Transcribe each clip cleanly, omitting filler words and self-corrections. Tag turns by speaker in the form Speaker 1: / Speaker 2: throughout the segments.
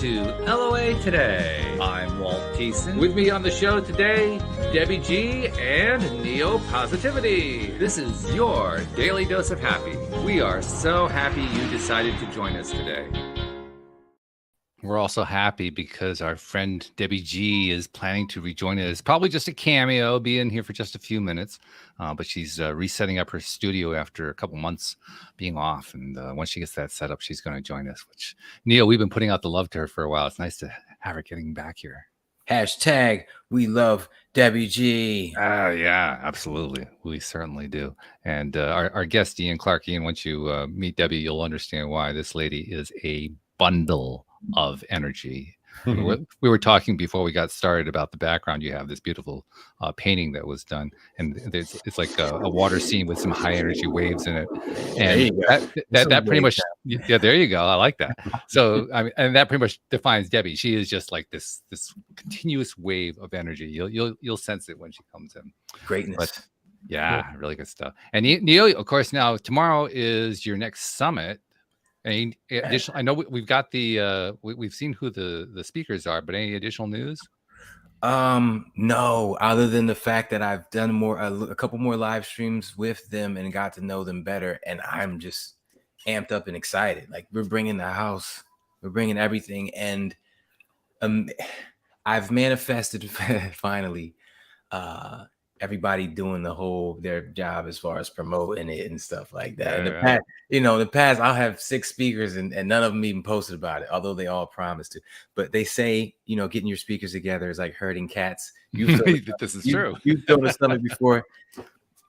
Speaker 1: to LOA Today. I'm Walt Thiessen. With me on the show today, Debbie G and Neo Positivity. This is your daily dose of happy. We are so happy you decided to join us today. We're also happy because our friend Debbie G is planning to rejoin us. Probably just a cameo, be in here for just a few minutes. But she's resetting up her studio after a couple months being off. And once she gets that set up, she's going to join us. Which, Neil, we've been putting out the love to her for a while. It's nice to have her getting back here.
Speaker 2: Hashtag we love Debbie G.
Speaker 1: Yeah, absolutely. We certainly do. And our guest, Ian Clark. Ian, once you meet Debbie, you'll understand why this lady is a bundle of energy. We were talking before we got started about the background. You have this beautiful painting that was done, and it's like a water scene with some high energy waves in it, and that pretty much there you go. I like that. So I mean, and that pretty much defines Debbie. She is just like this continuous wave of energy. You'll sense it when she comes in.
Speaker 2: Greatness.
Speaker 1: But, yeah, really good stuff. And Neil, of course, now tomorrow is your next summit. Any additional? I know we've got we've seen who the speakers are, but any additional news?
Speaker 2: No, other than the fact that I've done a couple more live streams with them and got to know them better, and I'm just amped up and excited. Like, we're bringing the house, we're bringing everything, and I've manifested finally. Everybody doing their job as far as promoting it and stuff like that. In the past, I'll have 6 speakers and none of them even posted about it, although they all promised to. But they say, getting your speakers together is like herding cats.
Speaker 1: This is true.
Speaker 2: You've done something before.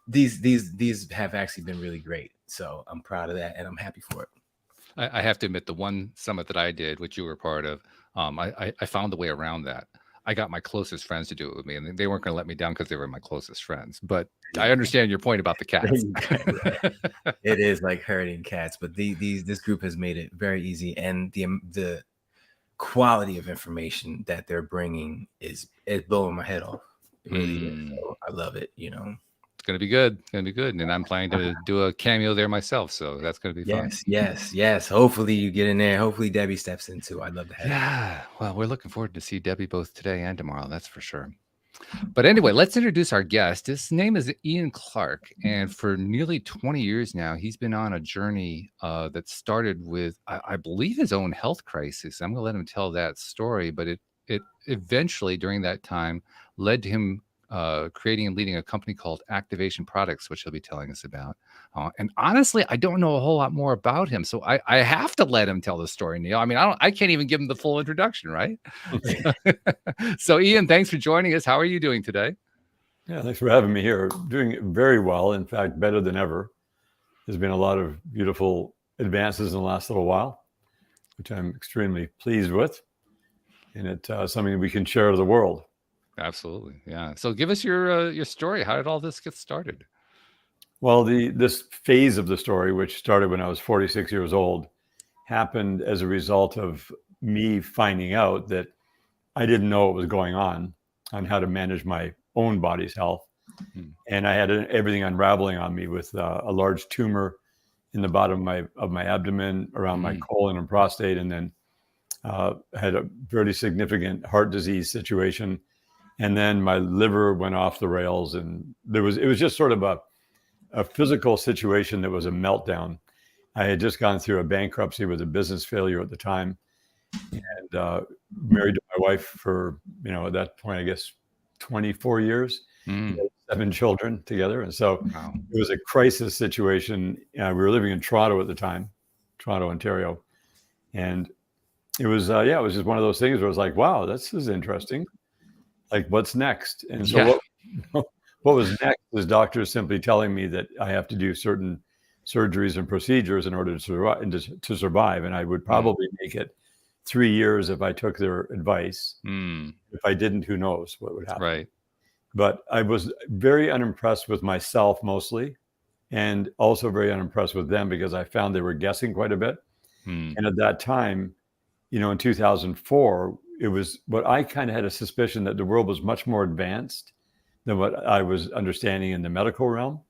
Speaker 2: These have actually been really great. So I'm proud of that and I'm happy for it.
Speaker 1: I have to admit, the one summit that I did, which you were part of, I found the way around that. I got my closest friends to do it with me, and they weren't going to let me down because they were my closest friends. But I understand your point about the cats.
Speaker 2: It is like herding cats, but this group has made it very easy, and the quality of information that they're bringing is blowing my head off. It really is. So I love it.
Speaker 1: It's going to be good. It's going to be good. And I'm planning to do a cameo there myself. So that's going to be fun.
Speaker 2: Yes. Hopefully you get in there. Hopefully Debbie steps in too. I'd love to have
Speaker 1: her. Well, we're looking forward to see Debbie both today and tomorrow. That's for sure. But anyway, let's introduce our guest. His name is Ian Clark. And for nearly 20 years now, he's been on a journey that started with, I believe, his own health crisis. I'm going to let him tell that story. But it eventually, during that time, led to him creating and leading a company called Activation Products, which he'll be telling us about. And honestly, I don't know a whole lot more about him, so I have to let him tell the story, Neil. I mean, I can't even give him the full introduction, right? So, Ian, thanks for joining us. How are you doing today?
Speaker 3: Yeah, thanks for having me here. Doing very well. In fact, better than ever. There's been a lot of beautiful advances in the last little while, which I'm extremely pleased with, and it's something we can share to the world.
Speaker 1: Absolutely. Yeah. So give us your story. How did all this get started?
Speaker 3: Well, this phase of the story, which started when I was 46 years old, happened as a result of me finding out that I didn't know what was going on how to manage my own body's health. And I had everything unraveling on me with a large tumor in the bottom of my abdomen, around my colon and prostate, and then had a very significant heart disease situation. And then my liver went off the rails, and it was just sort of a physical situation that was a meltdown. I had just gone through a bankruptcy with a business failure at the time, and married to my wife for, at that point, I guess 24 years, 7 children together. And so It was a crisis situation. We were living in Toronto at the time, Toronto, Ontario. And it was, it was just one of those things where I was like, wow, this is interesting. Like, what's next? And so what was next was doctors simply telling me that I have to do certain surgeries and procedures in order to survive. And I would probably make it 3 years if I took their advice. If I didn't, who knows what would happen.
Speaker 1: Right.
Speaker 3: But I was very unimpressed with myself mostly, and also very unimpressed with them because I found they were guessing quite a bit. And at that time, in 2004, it was what I kind of had a suspicion that the world was much more advanced than what I was understanding in the medical realm.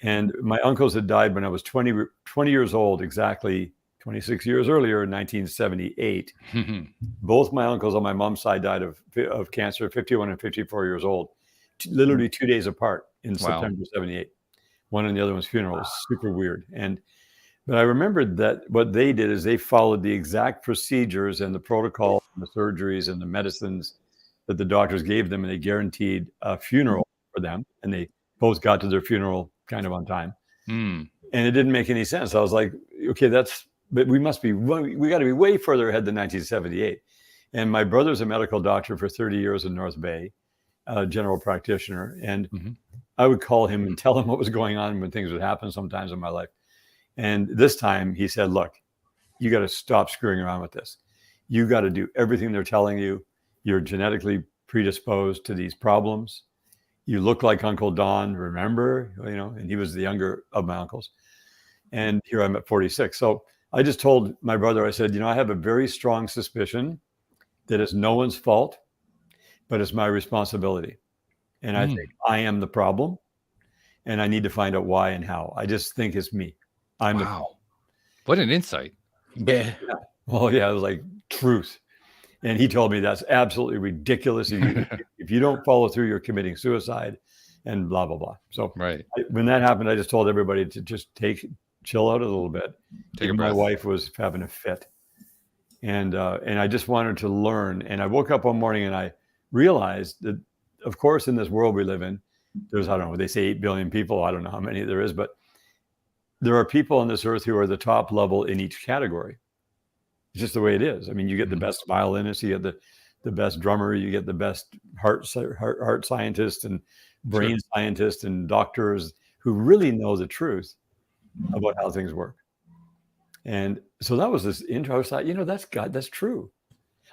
Speaker 3: And my uncles had died when I was 20 years old, exactly 26 years earlier, in 1978, both my uncles on my mom's side died of cancer, 51 and 54 years old, literally 2 days apart in September 78. One and the other one's funeral. It was super weird. But I remembered that what they did is they followed the exact procedures and the protocol, and the surgeries and the medicines that the doctors gave them, and they guaranteed a funeral for them. And they both got to their funeral kind of on time. And it didn't make any sense. I was like, okay, but we got to be way further ahead than 1978. And my brother's a medical doctor for 30 years in North Bay, a general practitioner. And I would call him and tell him what was going on when things would happen sometimes in my life. And this time he said, look, you got to stop screwing around with this. You got to do everything they're telling you. You're genetically predisposed to these problems. You look like Uncle Don, remember, and he was the younger of my uncles. And here I'm at 46. So I just told my brother, I said, I have a very strong suspicion that it's no one's fault, but it's my responsibility. And I think I am the problem, and I need to find out why and how. I just think it's me. I'm the problem.
Speaker 1: What an insight.
Speaker 2: Yeah.
Speaker 3: Well, yeah, it was like truth. And he told me that's absolutely ridiculous. If you don't follow through, you're committing suicide and blah, blah, blah. So when that happened, I just told everybody to just chill out a little bit. My wife was having a fit. And I just wanted to learn. And I woke up one morning and I realized that, of course, in this world we live in, there's, I don't know, they say 8 billion people. I don't know how many there is, but there are people on this earth who are the top level in each category. It's just the way it is. I mean, you get the best violinist, you get the best drummer, you get the best heart scientist and brain scientist and doctors who really know the truth about how things work. And so that was this intro. I thought, that's true.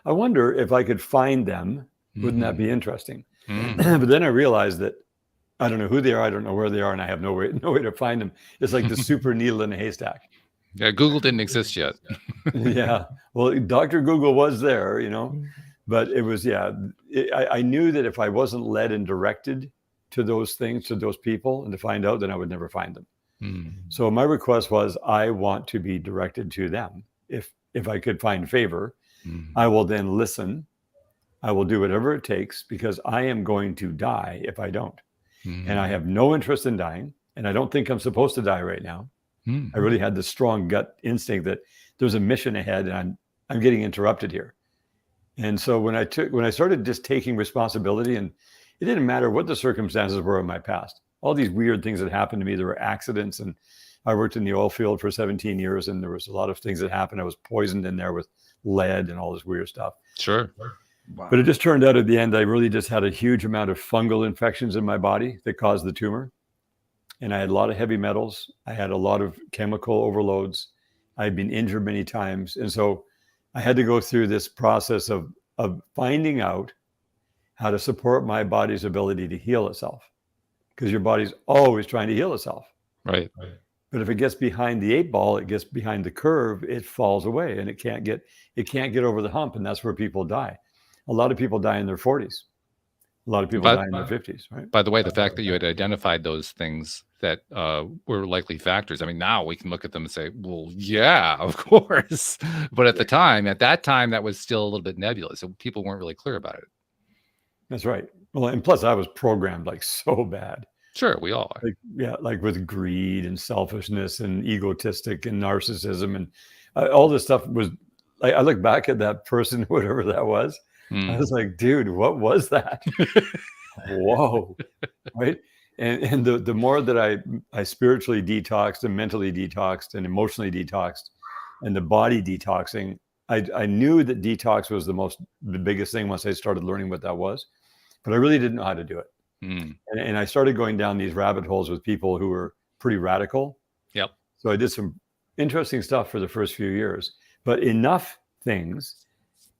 Speaker 3: I wonder if I could find them. Wouldn't that be interesting? But then I realized that I don't know who they are. I don't know where they are. And I have no way to find them. It's like the super needle in a haystack.
Speaker 1: Yeah, Google didn't exist yet.
Speaker 3: Yeah. Well, Dr. Google was there, but it was, I knew that if I wasn't led and directed to those things, to those people, and to find out, then I would never find them. So my request was, I want to be directed to them. If I could find favor, I will then listen. I will do whatever it takes, because I am going to die if I don't. And I have no interest in dying. And I don't think I'm supposed to die right now. I really had this strong gut instinct that there's a mission ahead, and I'm getting interrupted here. And so when I started just taking responsibility, and it didn't matter what the circumstances were in my past, all these weird things that happened to me, there were accidents, and I worked in the oil field for 17 years, and there was a lot of things that happened. I was poisoned in there with lead and all this weird stuff.
Speaker 1: Sure.
Speaker 3: Wow. But it just turned out at the end, I really just had a huge amount of fungal infections in my body that caused the tumor. And I had a lot of heavy metals. I had a lot of chemical overloads. I'd been injured many times. And so I had to go through this process of finding out how to support my body's ability to heal itself. Because your body's always trying to heal itself.
Speaker 1: Right.
Speaker 3: But if it gets behind the 8 ball, it gets behind the curve, it falls away, and it can't get over the hump. And that's where people die. A lot of people die in their 40s. A lot of people die in their 50s, right?
Speaker 1: By the way, the fact that you had identified those things that were likely factors, I mean, now we can look at them and say, well, yeah, of course. But at that time, that was still a little bit nebulous. So people weren't really clear about it.
Speaker 3: That's right. Well, and plus I was programmed like so bad.
Speaker 1: Sure, we all are.
Speaker 3: Like with greed and selfishness and egotistic and narcissism. And all this stuff was, like, I look back at that person, whatever that was. I was like, dude, what was that? Whoa. Right. And the more that I spiritually detoxed and mentally detoxed and emotionally detoxed and the body detoxing, I knew that detox was the biggest thing once I started learning what that was, but I really didn't know how to do it. And I started going down these rabbit holes with people who were pretty radical.
Speaker 1: Yep.
Speaker 3: So I did some interesting stuff for the first few years, but enough things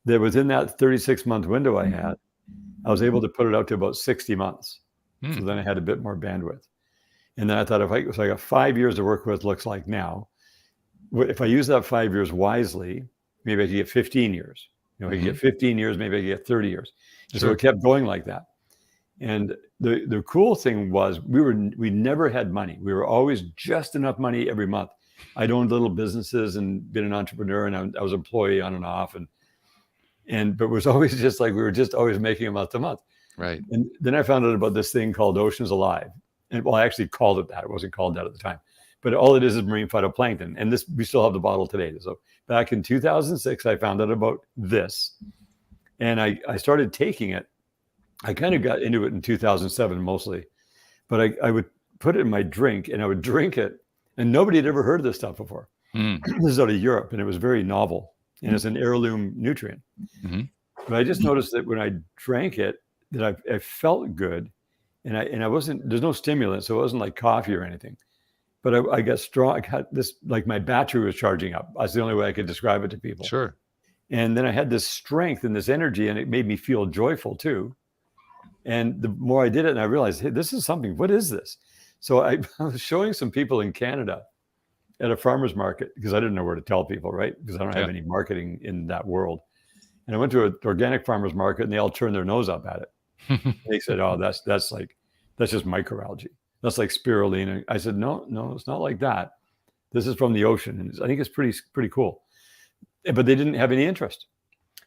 Speaker 3: that within that 36-month window I had, I was able to put it out to about 60 months. So then I had a bit more bandwidth. And then I thought, so I got 5 years to work with, looks like now. If I use that 5 years wisely, maybe I could get 15 years. I could get 15 years, maybe I could get 30 years. And so it kept going like that. And the cool thing was we never had money. We were always just enough money every month I'd owned little businesses and been an entrepreneur, and I was employee on and off, but it was always just like we were just always making a month to month.
Speaker 1: Right.
Speaker 3: And then I found out about this thing called Oceans Alive. And well, I actually called it that. It wasn't called that at the time. But all it is marine phytoplankton. And this, we still have the bottle today. So back in 2006, I found out about this. And I started taking it. I kind of got into it in 2007 mostly. But I would put it in my drink and I would drink it. And nobody had ever heard of this stuff before. This is out of Europe and it was very novel. And it's an heirloom nutrient. But I just noticed that when I drank it, that I felt good. And I wasn't, there's no stimulant, so it wasn't like coffee or anything. But I got strong, I got this, like my battery was charging up. That's the only way I could describe it to people.
Speaker 1: Sure.
Speaker 3: And then I had this strength and this energy, and it made me feel joyful too. And the more I did it, and I realized, hey, this is something, what is this? So I was showing some people in Canada at a farmer's market, because I didn't know where to tell people, right? Because I don't have any marketing in that world. And I went to an organic farmer's market and they all turned their nose up at it. They said, oh, that's just microalgae. That's like spirulina. I said, no, it's not like that. This is from the ocean. And I think it's pretty cool. But they didn't have any interest.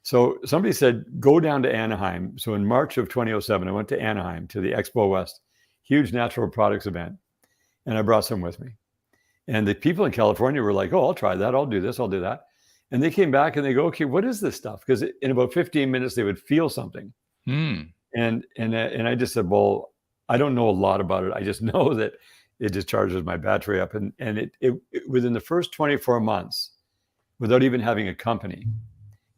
Speaker 3: So somebody said, go down to Anaheim. So in March of 2007, I went to Anaheim to the Expo West, huge natural products event. And I brought some with me. And the people in California were like, oh, I'll try that. I'll do this. I'll do that. And they came back and they go, okay, what is this stuff? Because in about 15 minutes, they would feel something. And I just said, well, I don't know a lot about it. I just know that it just charges my battery up. And it within the first 24 months, without even having a company,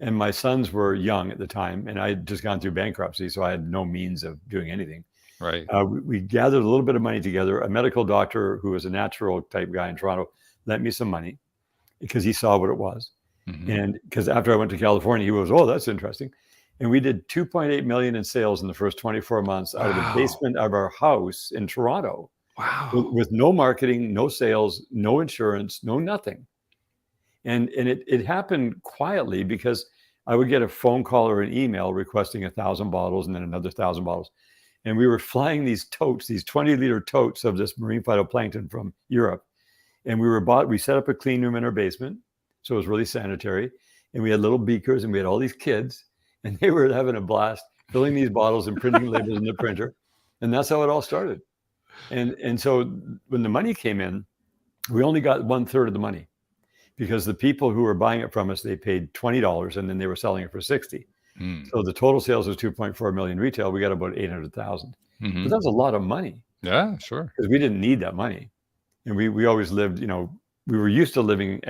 Speaker 3: and my sons were young at the time, and I had just gone through bankruptcy, so I had no means of doing anything.
Speaker 1: Right.
Speaker 3: We gathered a little bit of money together. A medical doctor who was a natural type guy in Toronto lent me some money because he saw what it was. And because after I went to California, he was, oh, that's interesting. And we did 2.8 million in sales in the first 24 months out of the basement of our house in Toronto.
Speaker 1: Wow.
Speaker 3: With no marketing, no sales, no insurance, no nothing. And it happened quietly because I would get a phone call or an email requesting 1,000 bottles and then another 1,000 bottles. And we were flying these totes, these 20-liter totes of this marine phytoplankton from Europe. And we set up a clean room in our basement. So it was really sanitary. And we had little beakers and we had all these kids. And they were having a blast filling these bottles and printing labels in the printer. And that's how it all started. And so when the money came in, we only got 1/3 of the money because the people who were buying it from us, they paid $20 and then they were selling it for $60. So the total sales was 2.4 million retail. We got about 800,000. But that's a lot of money.
Speaker 1: Yeah, sure.
Speaker 3: Because we didn't need that money. And we always lived, we were used to living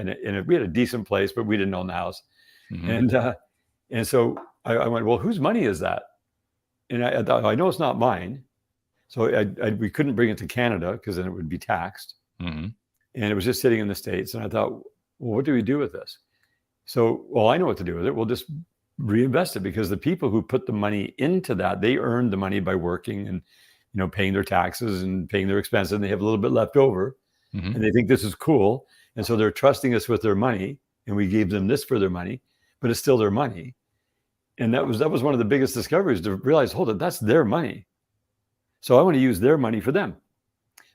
Speaker 3: we had a decent place, but we didn't own the house. And so I went, well, whose money is that? And I thought, I know it's not mine. So we couldn't bring it to Canada because then it would be taxed. And it was just sitting in the States. And I thought, well, what do we do with this? So, well, I know what to do with it. We'll just reinvest it because the people who put the money into that, they earned the money by working and, paying their taxes and paying their expenses. And they have a little bit left over and they think this is cool. And so they're trusting us with their money. And we gave them this for their money, but it's still their money. And that was one of the biggest discoveries to realize, hold on, that's their money. So I want to use their money for them.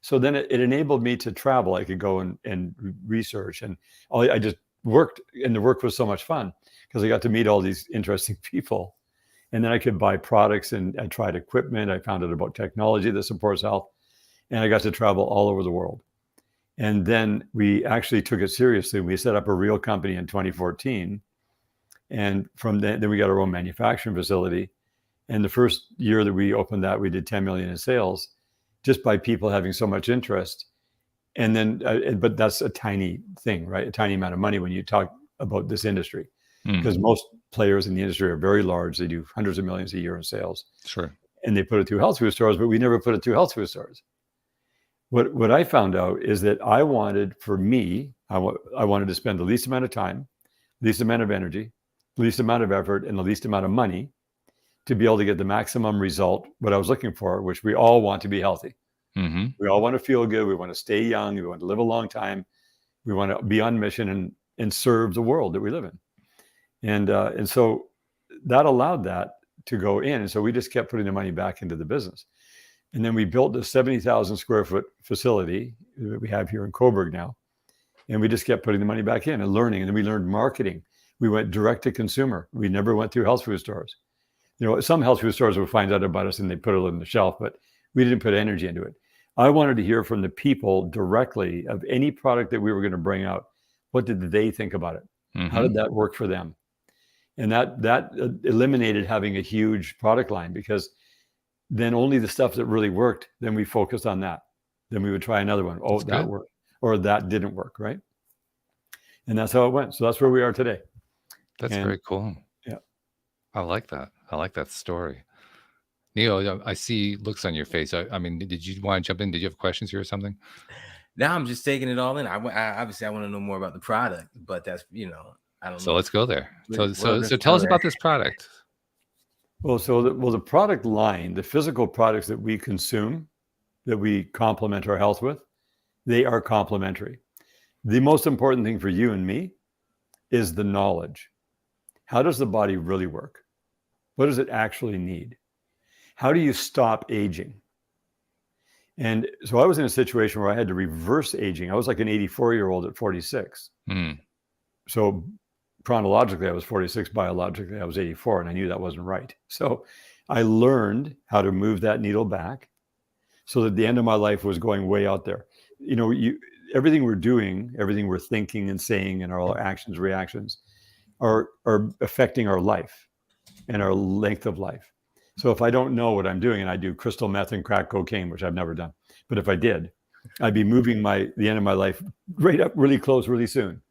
Speaker 3: So then it enabled me to travel. I could go and research, and I just worked, and the work was so much fun because I got to meet all these interesting people. And then I could buy products, and I tried equipment. I found out about technology that supports health, and I got to travel all over the world. And then we actually took it seriously. We set up a real company in 2014. And from then we got our own manufacturing facility. And the first year that we opened that, we did 10 million in sales just by people having so much interest. And then, but that's a tiny thing, right? A tiny amount of money when you talk about this industry, because most players in the industry are very large. They do hundreds of millions a year in sales.
Speaker 1: Sure.
Speaker 3: And they put it through health food stores, but we never put it through health food stores. What I found out is that I wanted to spend the least amount of time, least amount of energy, least amount of effort, and the least amount of money to be able to get the maximum result, what I was looking for, which we all want to be healthy. We all want to feel good. We want to stay young. We want to live a long time. We want to be on mission and serve the world that we live in. And so that allowed that to go in. And so we just kept putting the money back into the business. And then we built a 70,000 square foot facility that we have here in Cobourg now. And we just kept putting the money back in and learning. And then we learned marketing. We went direct to consumer. We never went through health food stores. You know, some health food stores will find out about us and they put it on the shelf, but we didn't put energy into it. I wanted to hear from the people directly of any product that we were going to bring out. What did they think about it? How did that work for them? And that eliminated having a huge product line, because then only the stuff that really worked, then we focused on that. Then we would try another one. Oh, that worked, or that didn't work, right? And that's how it went. So that's where we are today.
Speaker 1: That's very cool.
Speaker 3: Yeah.
Speaker 1: I like that. I like that story. Neil, I see looks on your face. I mean, did you want to jump in? Did you have questions here or something?
Speaker 2: Now I'm just taking it all in. I obviously I want to know more about the product, but that's, I don't know.
Speaker 1: So let's go there. So tell us about this product.
Speaker 3: Well, the product line, the physical products that we consume, that we complement our health with, they are complementary. The most important thing for you and me is the knowledge. How does the body really work? What does it actually need? How do you stop aging? And so I was in a situation where I had to reverse aging. I was like an 84-year-old at 46. So chronologically, I was 46. Biologically, I was 84, and I knew that wasn't right. So I learned how to move that needle back so that the end of my life was going way out there. Everything we're doing, everything we're thinking and saying, and our actions, reactions are affecting our life and our length of life. So if I don't know what I'm doing, and I do crystal meth and crack cocaine, which I've never done, but if I did, I'd be moving the end of my life right up really close, really soon.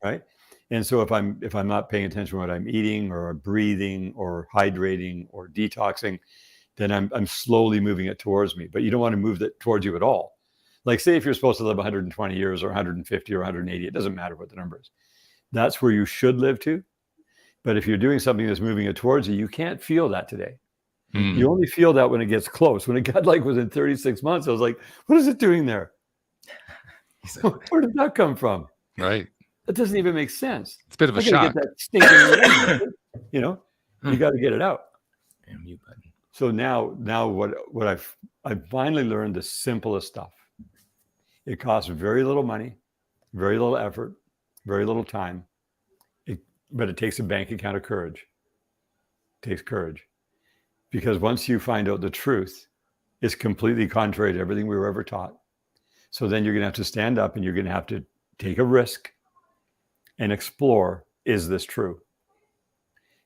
Speaker 3: Right. And so if I'm not paying attention to what I'm eating or breathing or hydrating or detoxing, then I'm slowly moving it towards me. But you don't want to move that towards you at all. Like, say if you're supposed to live 120 years or 150 or 180, it doesn't matter what the number is. That's where you should live to. But if you're doing something that's moving it towards you, you can't feel that today. You only feel that when it gets close. When it got like within 36 months, I was like, what is it doing there? Where did that come from?
Speaker 1: Right.
Speaker 3: That doesn't even make sense.
Speaker 1: It's a bit of a shock.
Speaker 3: Get that stinking you got to get it out.
Speaker 2: Mute button.
Speaker 3: So now what I've finally learned the simplest stuff. It costs very little money, very little effort, very little time. But it takes a bank account of courage. It takes courage. Because once you find out the truth, it's completely contrary to everything we were ever taught. So then you're going to have to stand up and you're going to have to take a risk and explore, is this true?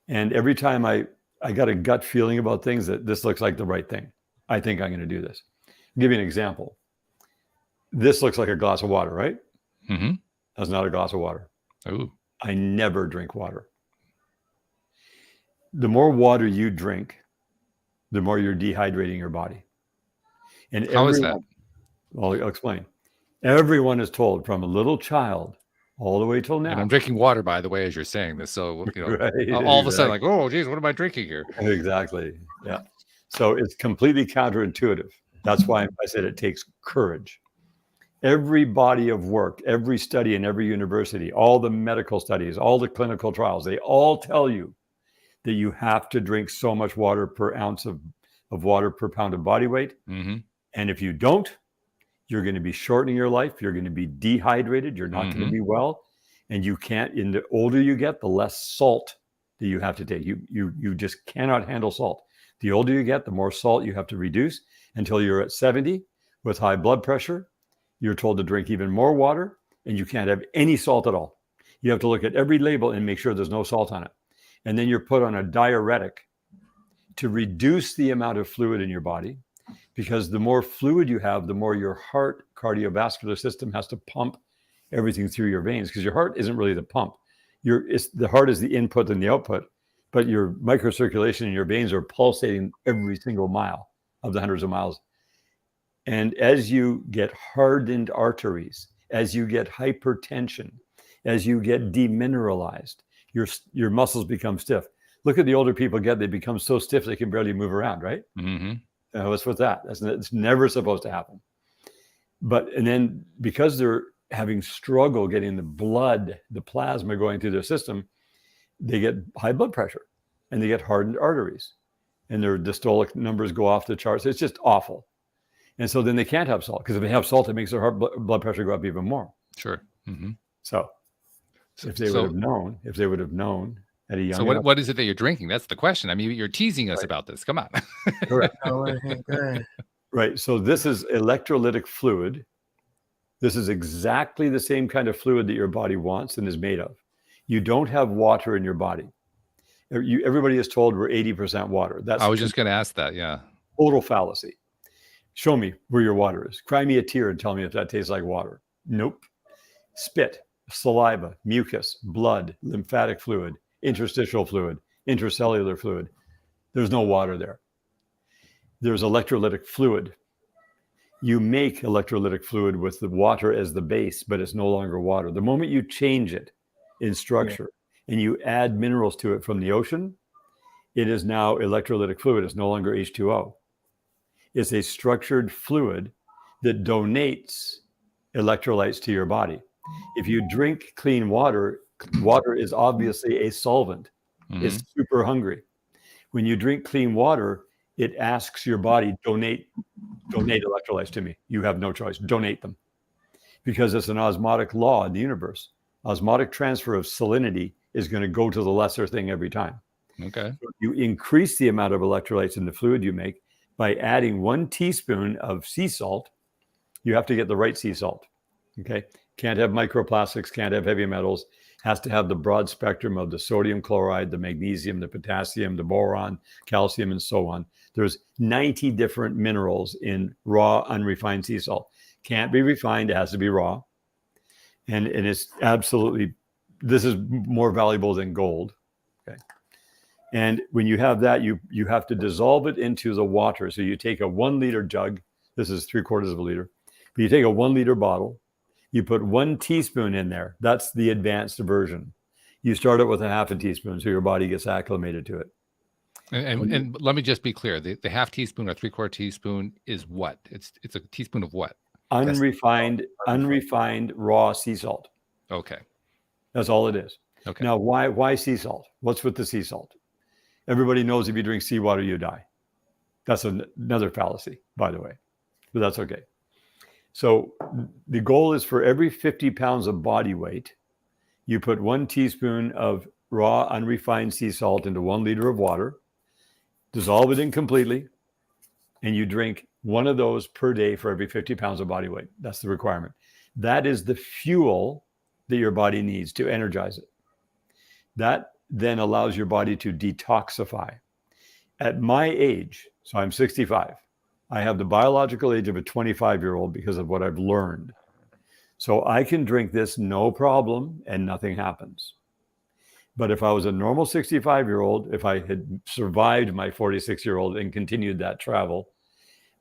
Speaker 3: And every time I got a gut feeling about things that this looks like the right thing, I think I'm going to do this. I'll give you an example. This looks like a glass of water, right? That's not a glass of water.
Speaker 1: Ooh.
Speaker 3: I never drink water. The more water you drink, the more you're dehydrating your body. And
Speaker 1: how is that?
Speaker 3: Well, I'll explain. Everyone is told from a little child all the way till now.
Speaker 1: And I'm drinking water, by the way, as you're saying this. So,
Speaker 3: Right,
Speaker 1: all of a sudden, like, oh, geez, what am I drinking here?
Speaker 3: Exactly. Yeah. So it's completely counterintuitive. That's why I said it takes courage. Every body of work, every study in every university, all the medical studies, all the clinical trials, they all tell you that you have to drink so much water per ounce of water per pound of body weight. And if you don't, you're going to be shortening your life. You're going to be dehydrated. You're not going to be well. And you can't, in the older you get, the less salt that you have to take. You just cannot handle salt. The older you get, the more salt you have to reduce until you're at 70 with high blood pressure. You're told to drink even more water, and you can't have any salt at all. You have to look at every label and make sure there's no salt on it. And then you're put on a diuretic to reduce the amount of fluid in your body, because the more fluid you have, the more your heart cardiovascular system has to pump everything through your veins, because your heart isn't really the pump. The heart is the input and the output, but your microcirculation in your veins are pulsating every single mile of the hundreds of miles. And as you get hardened arteries, as you get hypertension, as you get demineralized, your muscles become stiff. Look at the older people they become so stiff they can barely move around, right? What's with that? It's never supposed to happen. And then because they're having struggle getting the plasma going through their system, they get high blood pressure and they get hardened arteries and their diastolic numbers go off the charts. It's just awful. And so then they can't have salt, because if they have salt, it makes their blood pressure go up even more.
Speaker 1: Sure. Mm-hmm.
Speaker 3: So if they would have known at a young
Speaker 1: so what is it that you're drinking? That's the question. I mean, you're teasing us about this. Come on.
Speaker 3: Correct.
Speaker 2: Go ahead.
Speaker 3: Right. So this is electrolytic fluid. This is exactly the same kind of fluid that your body wants and is made of. You don't have water in your body. Everybody is told we're 80% water. That's
Speaker 1: I was just going to ask that. Yeah.
Speaker 3: Total fallacy. Show me where your water is. Cry me a tear and tell me if that tastes like water. Nope. Spit, saliva, mucus, blood, lymphatic fluid, interstitial fluid, intercellular fluid. There's no water there. There's electrolytic fluid. You make electrolytic fluid with the water as the base, but it's no longer water. The moment you change it in structure and you add minerals to it from the ocean, it is now electrolytic fluid. It's no longer H2O. It's a structured fluid that donates electrolytes to your body. If you drink clean water, water is obviously a solvent.
Speaker 1: Mm-hmm.
Speaker 3: It's super hungry. When you drink clean water, it asks your body, donate electrolytes to me. You have no choice. Donate them. Because it's an osmotic law in the universe. Osmotic transfer of salinity is going to go to the lesser thing every time.
Speaker 1: Okay.
Speaker 3: So you increase the amount of electrolytes in the fluid you make by adding 1 teaspoon of sea salt. You have to get the right sea salt. Okay. Can't have microplastics, can't have heavy metals. Has to have the broad spectrum of the sodium chloride, the magnesium, the potassium, the boron, calcium, and so on. There's 90 different minerals in raw, unrefined sea salt. Can't be refined, it has to be raw. And it's absolutely, this is more valuable than gold. Okay. And when you have that, you have to dissolve it into the water. So you take a 1 liter jug, this is 3/4 of a liter, but you take a 1 liter bottle, you put 1 teaspoon in there. That's the advanced version. You start it with a 1/2 teaspoon so your body gets acclimated to it.
Speaker 1: And let me just be clear. The 1/2 teaspoon or 3/4 teaspoon is what? It's a teaspoon of what?
Speaker 3: Unrefined raw sea salt.
Speaker 1: Okay.
Speaker 3: That's all it is.
Speaker 1: Okay.
Speaker 3: Now, why sea salt? What's with the sea salt? Everybody knows if you drink seawater, you die. That's another fallacy, by the way, but that's okay. So the goal is for every 50 pounds of body weight, you put 1 teaspoon of raw, unrefined sea salt into 1 liter of water, dissolve it in completely, and you drink 1 of those per day for every 50 pounds of body weight. That's the requirement. That is the fuel that your body needs to energize it. That then allows your body to detoxify. At my age, so I'm 65, I have the biological age of a 25-year-old because of what I've learned. So I can drink this no problem and nothing happens. But if I was a normal 65-year-old, if I had survived my 46-year-old and continued that travel,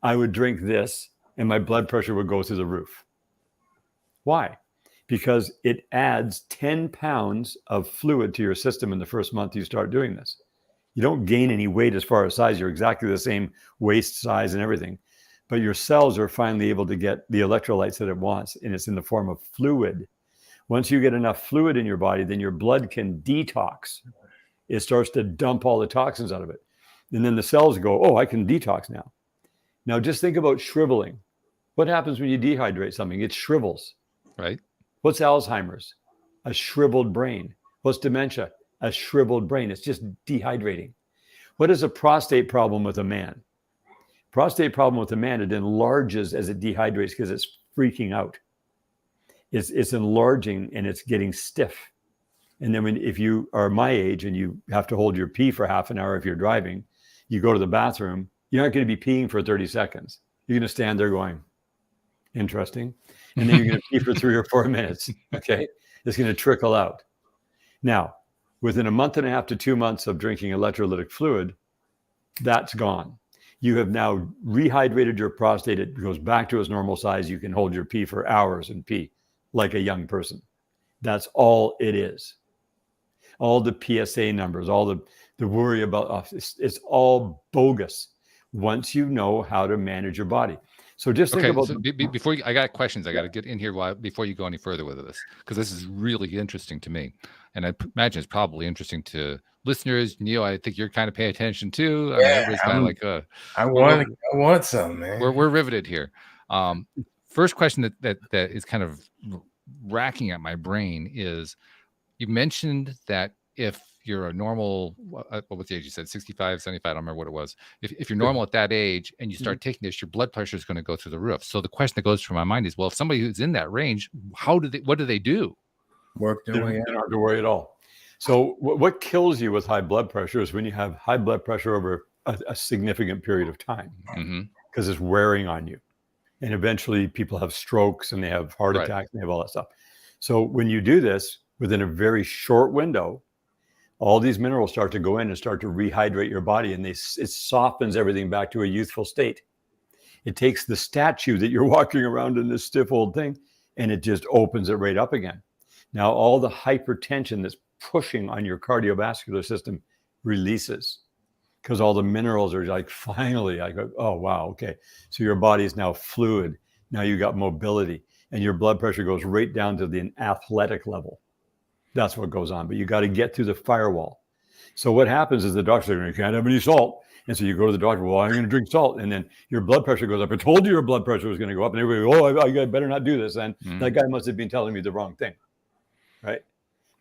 Speaker 3: I would drink this and my blood pressure would go through the roof. Why? Because it adds 10 pounds of fluid to your system in the first month you start doing this. You don't gain any weight as far as size. You're exactly the same waist size and everything. But your cells are finally able to get the electrolytes that it wants, and it's in the form of fluid. Once you get enough fluid in your body, then your blood can detox. It starts to dump all the toxins out of it. And then the cells go, oh, I can detox now. Now just think about shriveling. What happens when you dehydrate something? It shrivels.
Speaker 1: Right.
Speaker 3: What's Alzheimer's? A shriveled brain. What's dementia? A shriveled brain. It's just dehydrating. What is a prostate problem with a man? Prostate problem with a man, it enlarges as it dehydrates because it's freaking out. It's enlarging and it's getting stiff. And then if you are my age and you have to hold your pee for half an hour if you're driving, you go to the bathroom, you're not going to be peeing for 30 seconds. You're going to stand there going, interesting. And then you're going to pee for 3 or 4 minutes. Okay. It's going to trickle out. Now, within a month and a half to 2 months of drinking electrolytic fluid, that's gone. You have now rehydrated your prostate. It goes back to its normal size. You can hold your pee for hours and pee like a young person. That's all it is. All the PSA numbers, all the worry about, it's all bogus once you know how to manage your body. So just think about
Speaker 1: before I got questions. I got to get in here before you go any further with this, because this is really interesting to me, and I imagine it's probably interesting to listeners. Neil, I think you're kind of paying attention too.
Speaker 2: Yeah,
Speaker 1: kind of like
Speaker 2: I want some, man.
Speaker 1: We're riveted here. First question that is kind of racking at my brain is you mentioned that if you're a normal, what was the age you said, 65, 75, I don't remember what it was. If you're normal at that age and you start taking this, your blood pressure is going to go through the roof. So the question that goes through my mind is, well, if somebody who's in that range, what do they do?
Speaker 2: Work
Speaker 3: They
Speaker 2: their
Speaker 3: don't,
Speaker 2: way
Speaker 3: they
Speaker 2: out.
Speaker 3: don't have to worry at all. So what kills you with high blood pressure is when you have high blood pressure over a significant period of time, because it's wearing on you. And eventually people have strokes and they have heart
Speaker 1: Right.
Speaker 3: attacks and they have all that stuff. So when you do this within a very short window, all these minerals start to go in and start to rehydrate your body, and it softens everything back to a youthful state. It takes the statue that you're walking around in this stiff old thing, and it just opens it right up again. Now, all the hypertension that's pushing on your cardiovascular system releases, because all the minerals are like, finally, I go, oh, wow, okay. So your body is now fluid. Now you got mobility, and your blood pressure goes right down to the athletic level. That's what goes on. But you got to get through the firewall. So what happens is the doctor says, you can't have any salt. And so you go to the doctor, well, I'm going to drink salt. And then your blood pressure goes up. I told you your blood pressure was going to go up. And everybody, I better not do this. And that guy must have been telling me the wrong thing. Right.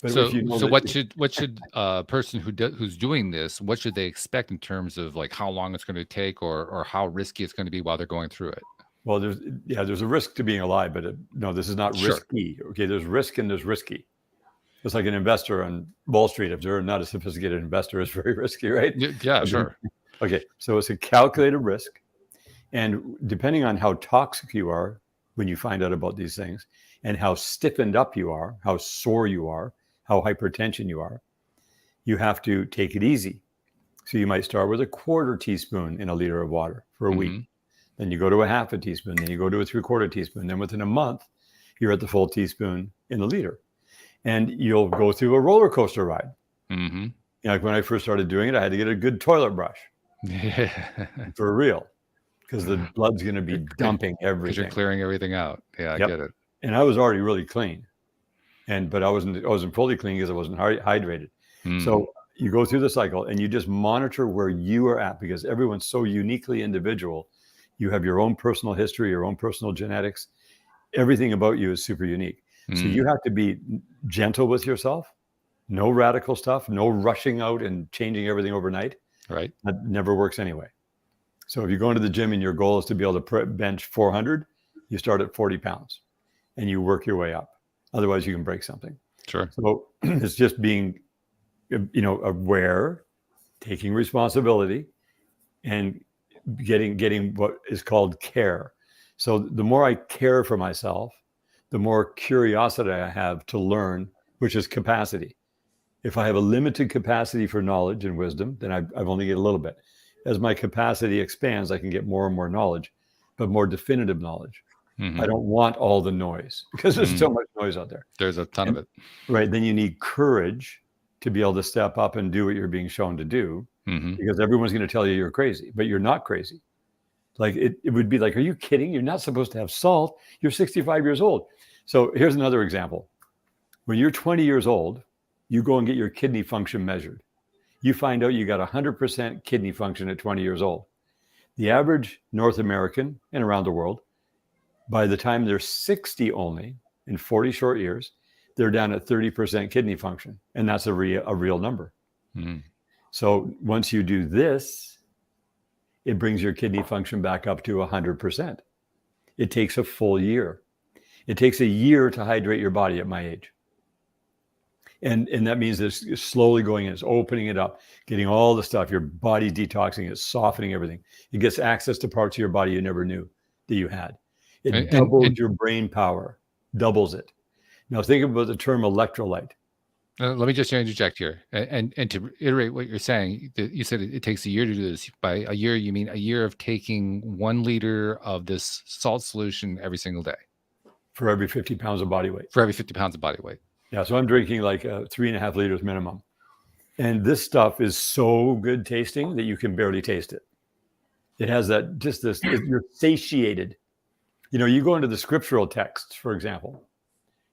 Speaker 3: But
Speaker 1: so what should a person who's doing this, what should they expect in terms of like how long it's going to take or how risky it's going to be while they're going through it?
Speaker 3: Well, there's a risk to being alive, but no, this is not risky. Okay. There's risk and there's risky. It's like an investor on Wall Street. If they're not a sophisticated investor, it's very risky, right?
Speaker 1: Yeah, sure.
Speaker 3: Okay, so it's a calculated risk. And depending on how toxic you are when you find out about these things, and how stiffened up you are, how sore you are, how hypertension you are, you have to take it easy. So you might start with a 1/4 teaspoon in a liter of water for a week. Then you go to a 1/2 teaspoon. Then you go to a 3/4 teaspoon. Then within a month, you're at the full teaspoon in a liter. And you'll go through a roller coaster ride. Like when I first started doing it, I had to get a good toilet brush. For real. Because the blood's going to be dumping everything.
Speaker 1: Because you're clearing everything out. Yeah, I get it.
Speaker 3: And I was already really clean. But I wasn't fully clean because I wasn't hydrated. So you go through the cycle and you just monitor where you are at, because everyone's so uniquely individual. You have your own personal history, your own personal genetics. Everything about you is super unique. So you have to be gentle with yourself. No radical stuff, no rushing out and changing everything overnight.
Speaker 1: Right.
Speaker 3: That never works anyway. So if you go into the gym and your goal is to be able to bench 400, you start at 40 pounds and you work your way up. Otherwise you can break something.
Speaker 1: Sure.
Speaker 3: So it's just being, aware, taking responsibility, and getting what is called care. So the more I care for myself, the more curiosity I have to learn, which is capacity. If I have a limited capacity for knowledge and wisdom, then I've only get a little bit. As my capacity expands, I can get more and more knowledge, but more definitive knowledge. I don't want all the noise, because there's so much noise out there.
Speaker 1: There's a ton of it.
Speaker 3: Right. Then you need courage to be able to step up and do what you're being shown to do, because everyone's going to tell you you're crazy, but you're not crazy. Like it would be like, are you kidding? You're not supposed to have salt. You're 65 years old. So here's another example. When you're 20 years old, you go and get your kidney function measured. You find out you got 100% kidney function at 20 years old. The average North American and around the world, by the time they're 60 only, in 40 short years, they're down at 30% kidney function. And that's a real number. So once you do this, it brings your kidney function back up to 100%. It takes a full year. It takes a year to hydrate your body at my age. And that means it's slowly going in, it's opening it up, getting all the stuff, your body detoxing, it's softening everything. It gets access to parts of your body you never knew that you had. It doubles your brain power, doubles it. Now think about the term electrolyte.
Speaker 1: Let me just interject here. And to reiterate what you're saying, you said it takes a year to do this. By a year, you mean a year of taking 1 liter of this salt solution every single day.
Speaker 3: For every 50 pounds of body weight.
Speaker 1: For every 50 pounds of body weight.
Speaker 3: Yeah, so I'm drinking like 3.5 liters minimum. And this stuff is so good tasting that you can barely taste it. It has that, you're satiated. You go into the scriptural texts, for example,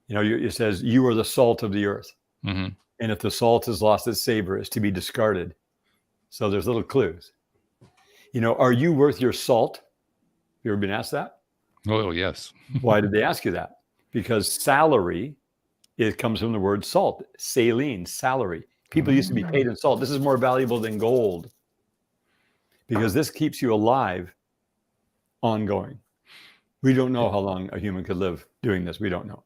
Speaker 3: it says, you are the salt of the earth. And if the salt has lost its savor, it's to be discarded. So there's little clues. Are you worth your salt? You ever been asked that?
Speaker 1: Oh, yes.
Speaker 3: Why did they ask you that? because salary, it comes from the word salt, saline, salary. People used to be paid in salt. This is more valuable than gold because this keeps you alive ongoing. We don't know how long a human could live doing this. We don't know.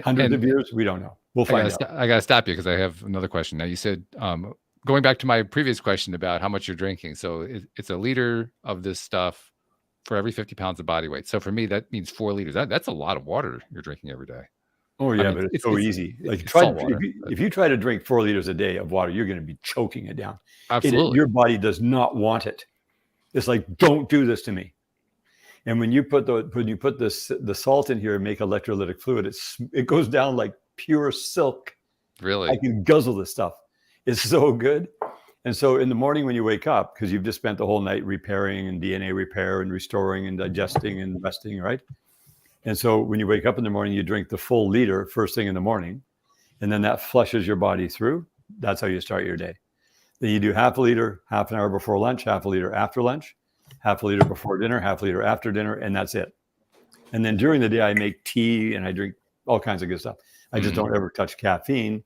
Speaker 3: Hundreds of years, we don't know. We'll find out.
Speaker 1: I got to stop you because I have another question. Now, you said, going back to my previous question about how much you're drinking. So it's a liter of this stuff for every 50 pounds of body weight. So for me, that means 4 liters. That's a lot of water you're drinking every day.
Speaker 3: Oh yeah, but it's so easy. Like if you try to drink 4 liters a day of water, you're going to be choking it down.
Speaker 1: Absolutely.
Speaker 3: Your body does not want it. It's like, don't do this to me. And when you put the salt in here and make electrolytic fluid, it goes down like pure silk.
Speaker 1: Really?
Speaker 3: I can guzzle this stuff. It's so good. And so in the morning when you wake up, because you've just spent the whole night repairing and DNA repair and restoring and digesting and resting, right? And so when you wake up in the morning, you drink the full liter first thing in the morning, and then that flushes your body through. That's how you start your day. Then you do half a liter, half an hour before lunch, half a liter after lunch, half a liter before dinner, half a liter after dinner, and that's it. And then during the day, I make tea and I drink all kinds of good stuff. I just don't ever touch caffeine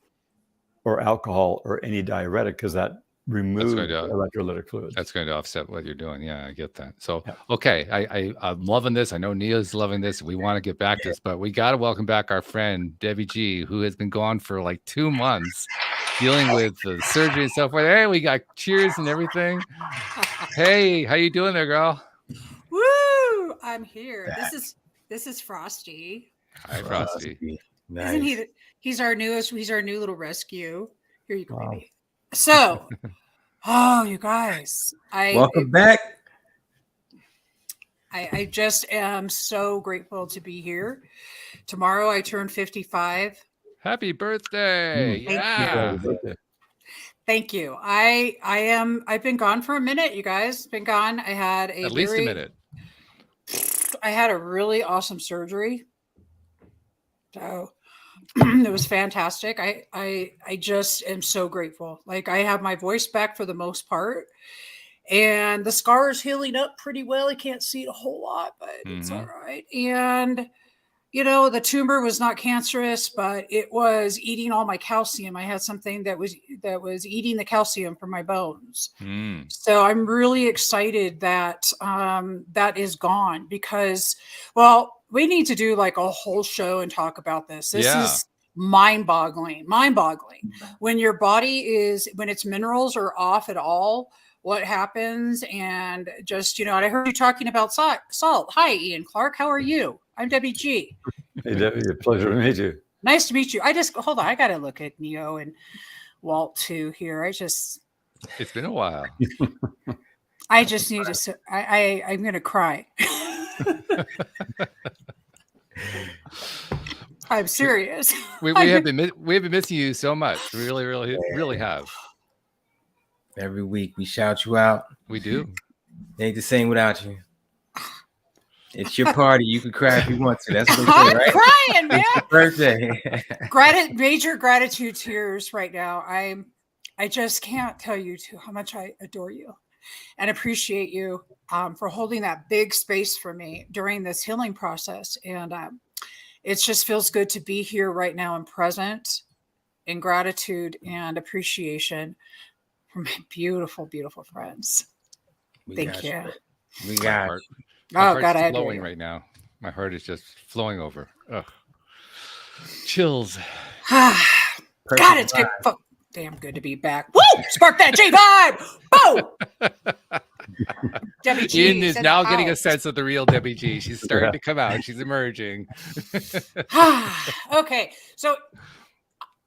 Speaker 3: or alcohol or any diuretic because that removes electrolytic fluids.
Speaker 1: That's going to offset what you're doing. Yeah, I get that. So, okay, I'm loving this. I know Nia's loving this. We want to get back to this, but we got to welcome back our friend, Debbie G, who has been gone for like 2 months dealing with the surgery and stuff. Hey, we got cheers and everything. Hey, how you doing there, girl?
Speaker 4: Woo! I'm here. This is Frosty.
Speaker 1: Hi, Frosty.
Speaker 2: Nice.
Speaker 4: Isn't he's our new little rescue. Here you go, baby. So, you guys,
Speaker 2: welcome back.
Speaker 4: I just am so grateful to be here. Tomorrow I turn 55.
Speaker 1: Happy birthday! Yeah.
Speaker 4: Thank you. I've been gone for a minute, you guys. Been gone. I had
Speaker 1: at least a minute.
Speaker 4: I had a really awesome surgery. So it was fantastic. I just am so grateful. Like, I have my voice back for the most part, and the scar is healing up pretty well. I can't see it a whole lot, but it's all right. And the tumor was not cancerous, but it was eating all my calcium. I had something that was eating the calcium from my bones. So I'm really excited that that is gone because, well, we need to do like a whole show and talk about this. This is mind-boggling. When your body when its minerals are off at all, what happens? And just, and I heard you talking about salt. Hi, Ian Clark. How are you? I'm Debbie G.
Speaker 3: Hey, Debbie, a pleasure to meet you.
Speaker 4: Nice to meet you. Hold on. I got to look at Neo and Walt too here.
Speaker 1: It's been a while.
Speaker 4: I just need to, I'm going to cry. I'm serious.
Speaker 1: We have been missing you so much. We really have.
Speaker 2: Every week we shout you out.
Speaker 1: We do.
Speaker 2: They ain't the same without you. It's your party. You can cry if you want to. That's what I'm right?
Speaker 4: crying, man.
Speaker 2: It's your birthday.
Speaker 4: Major gratitude tears right now. I just can't tell you how much I adore you and appreciate you for holding that big space for me during this healing process. And it just feels good to be here right now and present in gratitude and appreciation for my beautiful, beautiful friends. Thank you.
Speaker 2: We got it.
Speaker 1: My heart's flowing right now. My heart is just flowing over. Ugh. Chills.
Speaker 4: God, it's damn good to be back. Woo! Spark that J vibe. Boom! Debbie G.
Speaker 1: Ian is now getting a sense of the real Debbie G. She's starting to come out. She's emerging.
Speaker 4: Okay, so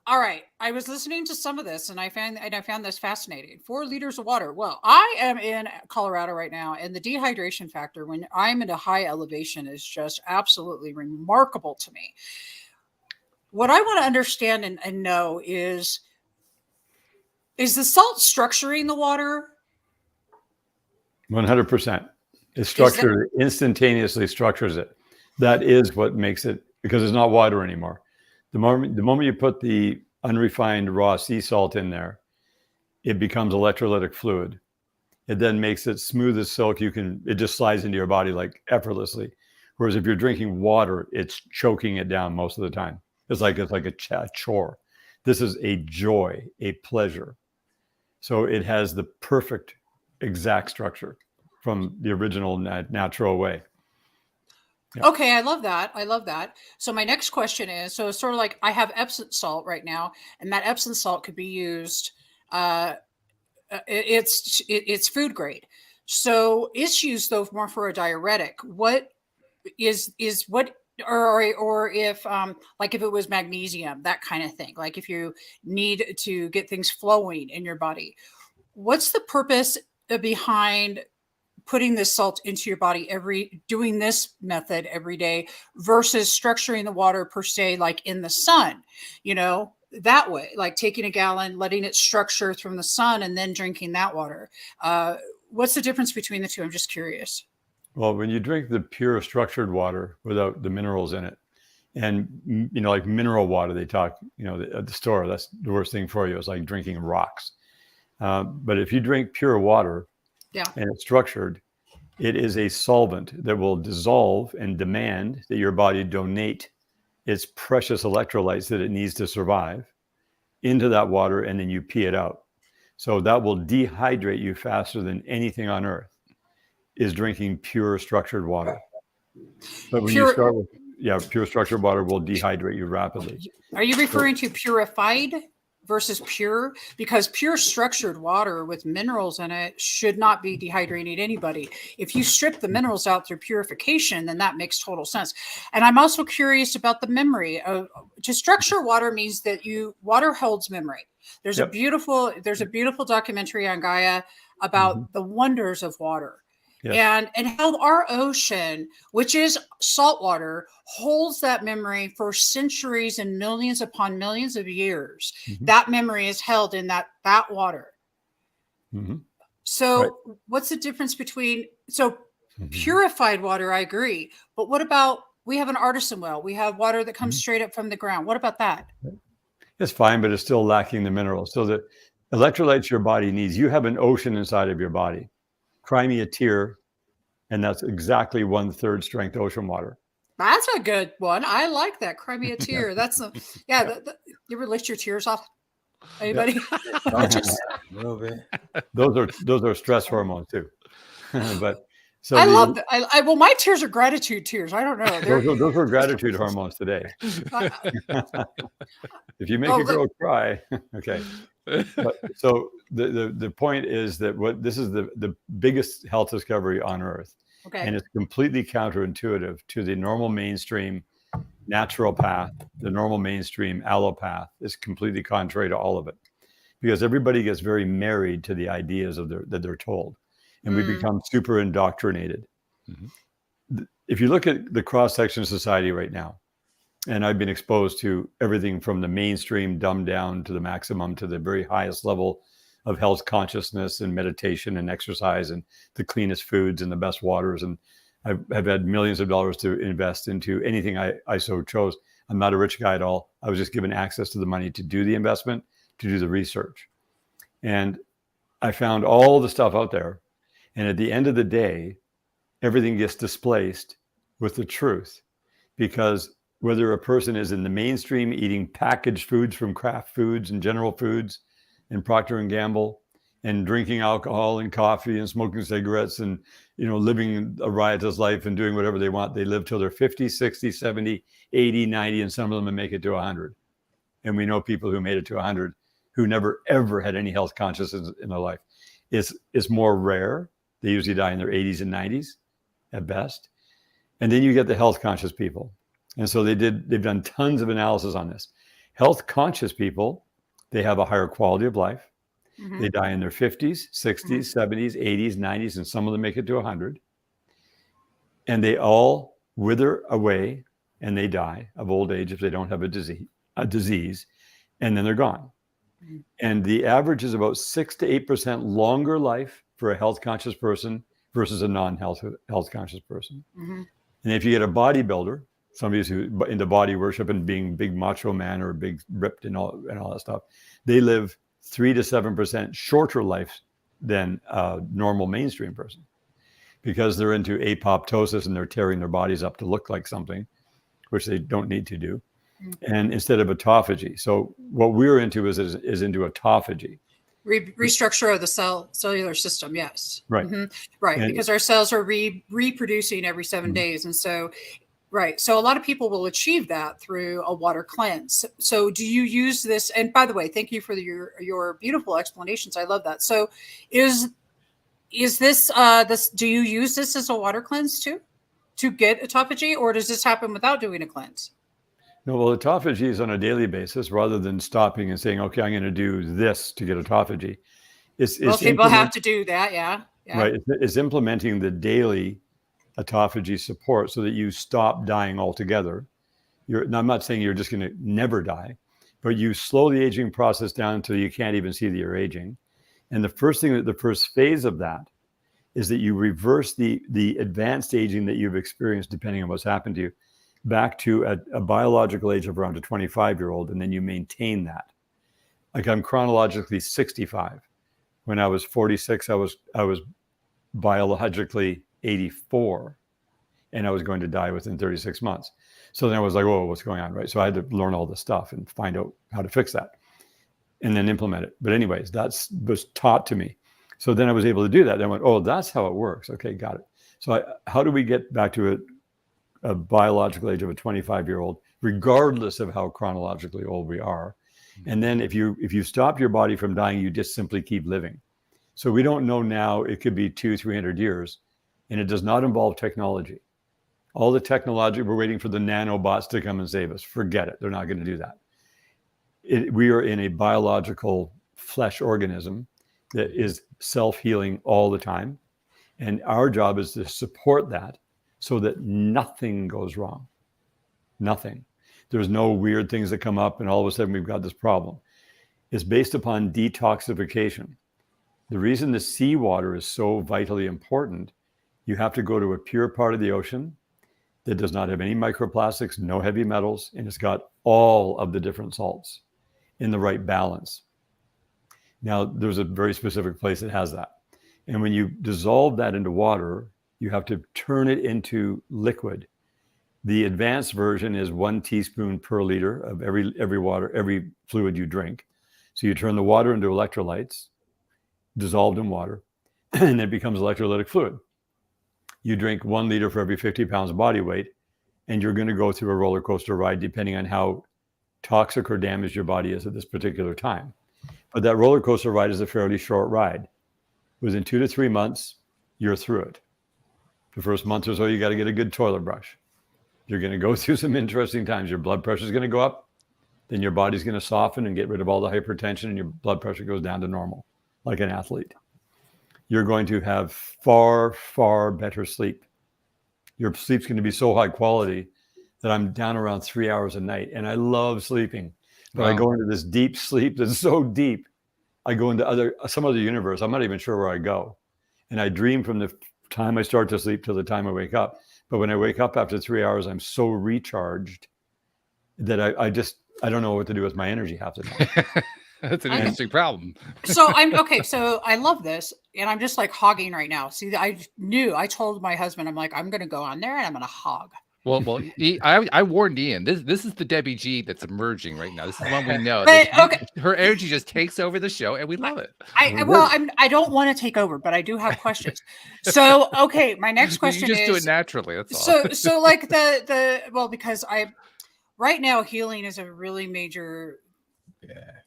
Speaker 4: all right. I was listening to some of this and I found this fascinating. 4 liters of water. Well, I am in Colorado right now, and the dehydration factor when I'm at a high elevation is just absolutely remarkable to me. What I want to understand and know is the salt structuring the water?
Speaker 3: 100%. It instantaneously structures it. That is what makes it, because it's not water anymore. The moment you put the unrefined raw sea salt in there, it becomes electrolytic fluid. It then makes it smooth as silk. It just slides into your body like effortlessly. Whereas if you're drinking water, it's choking it down most of the time. It's like a chore. This is a joy, a pleasure. So it has the perfect exact structure from the original natural way. Yeah.
Speaker 4: Okay, I love that. I love that. So my next question is, so it's sort of like I have Epsom salt right now, and that Epsom salt could be used. It's food grade. So it's used though more for a diuretic. What is what or if like if it was magnesium, that kind of thing, like if you need to get things flowing in your body, what's the purpose behind putting this salt into your body doing this method every day versus structuring the water per se, like in the sun, that way, like taking a gallon, letting it structure from the sun and then drinking that water? What's the difference between the two? I'm just curious.
Speaker 3: Well, when you drink the pure structured water without the minerals in it, and like mineral water, they talk, at the store, that's the worst thing for you. It's like drinking rocks. But if you drink pure water, and it's structured, it is a solvent that will dissolve and demand that your body donate its precious electrolytes that it needs to survive into that water, and then you pee it out. So that will dehydrate you faster than anything on earth is drinking pure structured water. But when you start with, pure structured water will dehydrate you rapidly.
Speaker 4: Are you referring to purified versus pure? Because pure structured water with minerals in it should not be dehydrating anybody. If you strip the minerals out through purification, then that makes total sense. And I'm also curious about the memory. To structure water means that water holds memory. There's a beautiful documentary on Gaia about the wonders of water. Yes. And how our ocean, which is salt water, holds that memory for centuries and millions upon millions of years. That memory is held in that water. So what's the difference between, purified water, I agree. But what about, we have an artisan well, we have water that comes straight up from the ground. What about that?
Speaker 3: It's fine, but it's still lacking the minerals. So the electrolytes your body needs, you have an ocean inside of your body. Cry me a tear, and that's exactly 1/3 strength ocean water.
Speaker 4: That's a good one. I like that. Cry me a tear. That's you ever licked your tears off? Anybody?
Speaker 2: A little bit.
Speaker 3: Those are stress hormones too. But so
Speaker 4: I love that. Well, my tears are gratitude tears. I don't know.
Speaker 3: Those are gratitude hormones today. If you make a girl cry, okay. But, so the point is that this is the biggest health discovery on earth.
Speaker 4: Okay.
Speaker 3: And it's completely counterintuitive to the normal mainstream naturopath. The normal mainstream allopath is completely contrary to all of it, because everybody gets very married to the ideas that they're told, and we become super indoctrinated. If you look at the cross section of society right now, and I've been exposed to everything from the mainstream dumbed down to the maximum to the very highest level of health consciousness and meditation and exercise and the cleanest foods and the best waters. And I've had millions of dollars to invest into anything I so chose. I'm not a rich guy at all. I was just given access to the money to do the investment, to do the research. And I found all the stuff out there. And at the end of the day, everything gets displaced with the truth, because whether a person is in the mainstream eating packaged foods from Kraft Foods and General Foods and Procter & Gamble, and drinking alcohol and coffee and smoking cigarettes and living a riotous life and doing whatever they want, they live till they're 50, 60, 70, 80, 90, and some of them make it to 100. And we know people who made it to 100 who never ever had any health consciousness in their life. It's more rare. They usually die in their 80s and 90s at best. And then you get the health conscious people. And so they've done tons of analysis on this. Health conscious people, they have a higher quality of life. They die in their 50s, 60s, 70s, 80s, 90s, and some of them make it to 100. And they all wither away and they die of old age if they don't have a disease, and then they're gone. And the average is about 6 to 8% longer life for a health conscious person versus a non-health conscious person. And if you get a bodybuilder, somebody who's into body worship and being big macho man or big ripped and all that stuff, they live 3 to 7% shorter life than a normal mainstream person, because they're into apoptosis and they're tearing their bodies up to look like something, which they don't need to do. And instead of autophagy. So what we're into is into autophagy.
Speaker 4: Restructure of the cellular system. Yes.
Speaker 3: Right.
Speaker 4: Right.
Speaker 3: And
Speaker 4: because our cells are reproducing every 7 days. And so, right. So a lot of people will achieve that through a water cleanse. So do you use this? And by the way, thank you for your beautiful explanations. I love that. So is this, do you use this as a water cleanse too, to get autophagy, or does this happen without doing a cleanse?
Speaker 3: No, well, autophagy is on a daily basis rather than stopping and saying, okay, I'm going to do this to get autophagy.
Speaker 4: Well, people have to do that. Yeah.
Speaker 3: Right. It's implementing the daily autophagy support so that you stop dying altogether. I'm not saying you're just going to never die, but you slow the aging process down until you can't even see that you're aging. And the first phase of that is that you reverse the advanced aging that you've experienced, depending on what's happened to you, back to a biological age of around a 25-year-old, and then you maintain that. Like I'm chronologically 65. When I was 46, I was biologically 84, and I was going to die within 36 months. So then I was like, whoa, what's going on, right? So I had to learn all this stuff and find out how to fix that and then implement it. But anyways, was taught to me. So then I was able to do that. Then I went, oh, that's how it works. Okay, got it. So how do we get back to a biological age of a 25-year-old, regardless of how chronologically old we are? And then if you stop your body from dying, you just simply keep living. So we don't know now, it could be 200-300 years, and it does not involve technology. All the technology, we're waiting for the nanobots to come and save us. Forget it. They're not going to do that. We are in a biological flesh organism that is self-healing all the time. And our job is to support that so that nothing goes wrong. Nothing. There's no weird things that come up and all of a sudden we've got this problem. It's based upon detoxification. The reason the seawater is so vitally important, you have to go to a pure part of the ocean that does not have any microplastics, no heavy metals, and it's got all of the different salts in the right balance. Now, there's a very specific place that has that. And when you dissolve that into water, you have to turn it into liquid. The advanced version is 1 teaspoon per liter of every fluid you drink. So you turn the water into electrolytes, dissolved in water, and it becomes electrolytic fluid. You drink 1 liter for every 50 pounds of body weight, and you're going to go through a roller coaster ride depending on how toxic or damaged your body is at this particular time. But that roller coaster ride is a fairly short ride. Within 2 to 3 months, you're through it. The first month or so, you got to get a good toilet brush. You're going to go through some interesting times. Your blood pressure is going to go up. Then your body's going to soften and get rid of all the hypertension, and your blood pressure goes down to normal, like an athlete. You're going to have far, far better sleep. Your sleep's going to be so high quality that I'm down around 3 hours a night, and I love sleeping. But wow. I go into this deep sleep that's so deep. I go into some other universe. I'm not even sure where I go. And I dream from the time I start to sleep till the time I wake up. But when I wake up after 3 hours, I'm so recharged that I don't know what to do with my energy half the time.
Speaker 1: That's an interesting problem.
Speaker 4: So So I love this, and I'm just like hogging right now. See, I told my husband, I'm like, I'm going to go on there and I'm going to hog.
Speaker 1: Well, I warned Ian. This is the Debbie G that's emerging right now. This is one we know. Her energy just takes over the show, and we love it.
Speaker 4: I don't want to take over, but I do have questions. So, okay, my next question
Speaker 1: is, you just do it naturally. That's all.
Speaker 4: So like because right now healing is a really major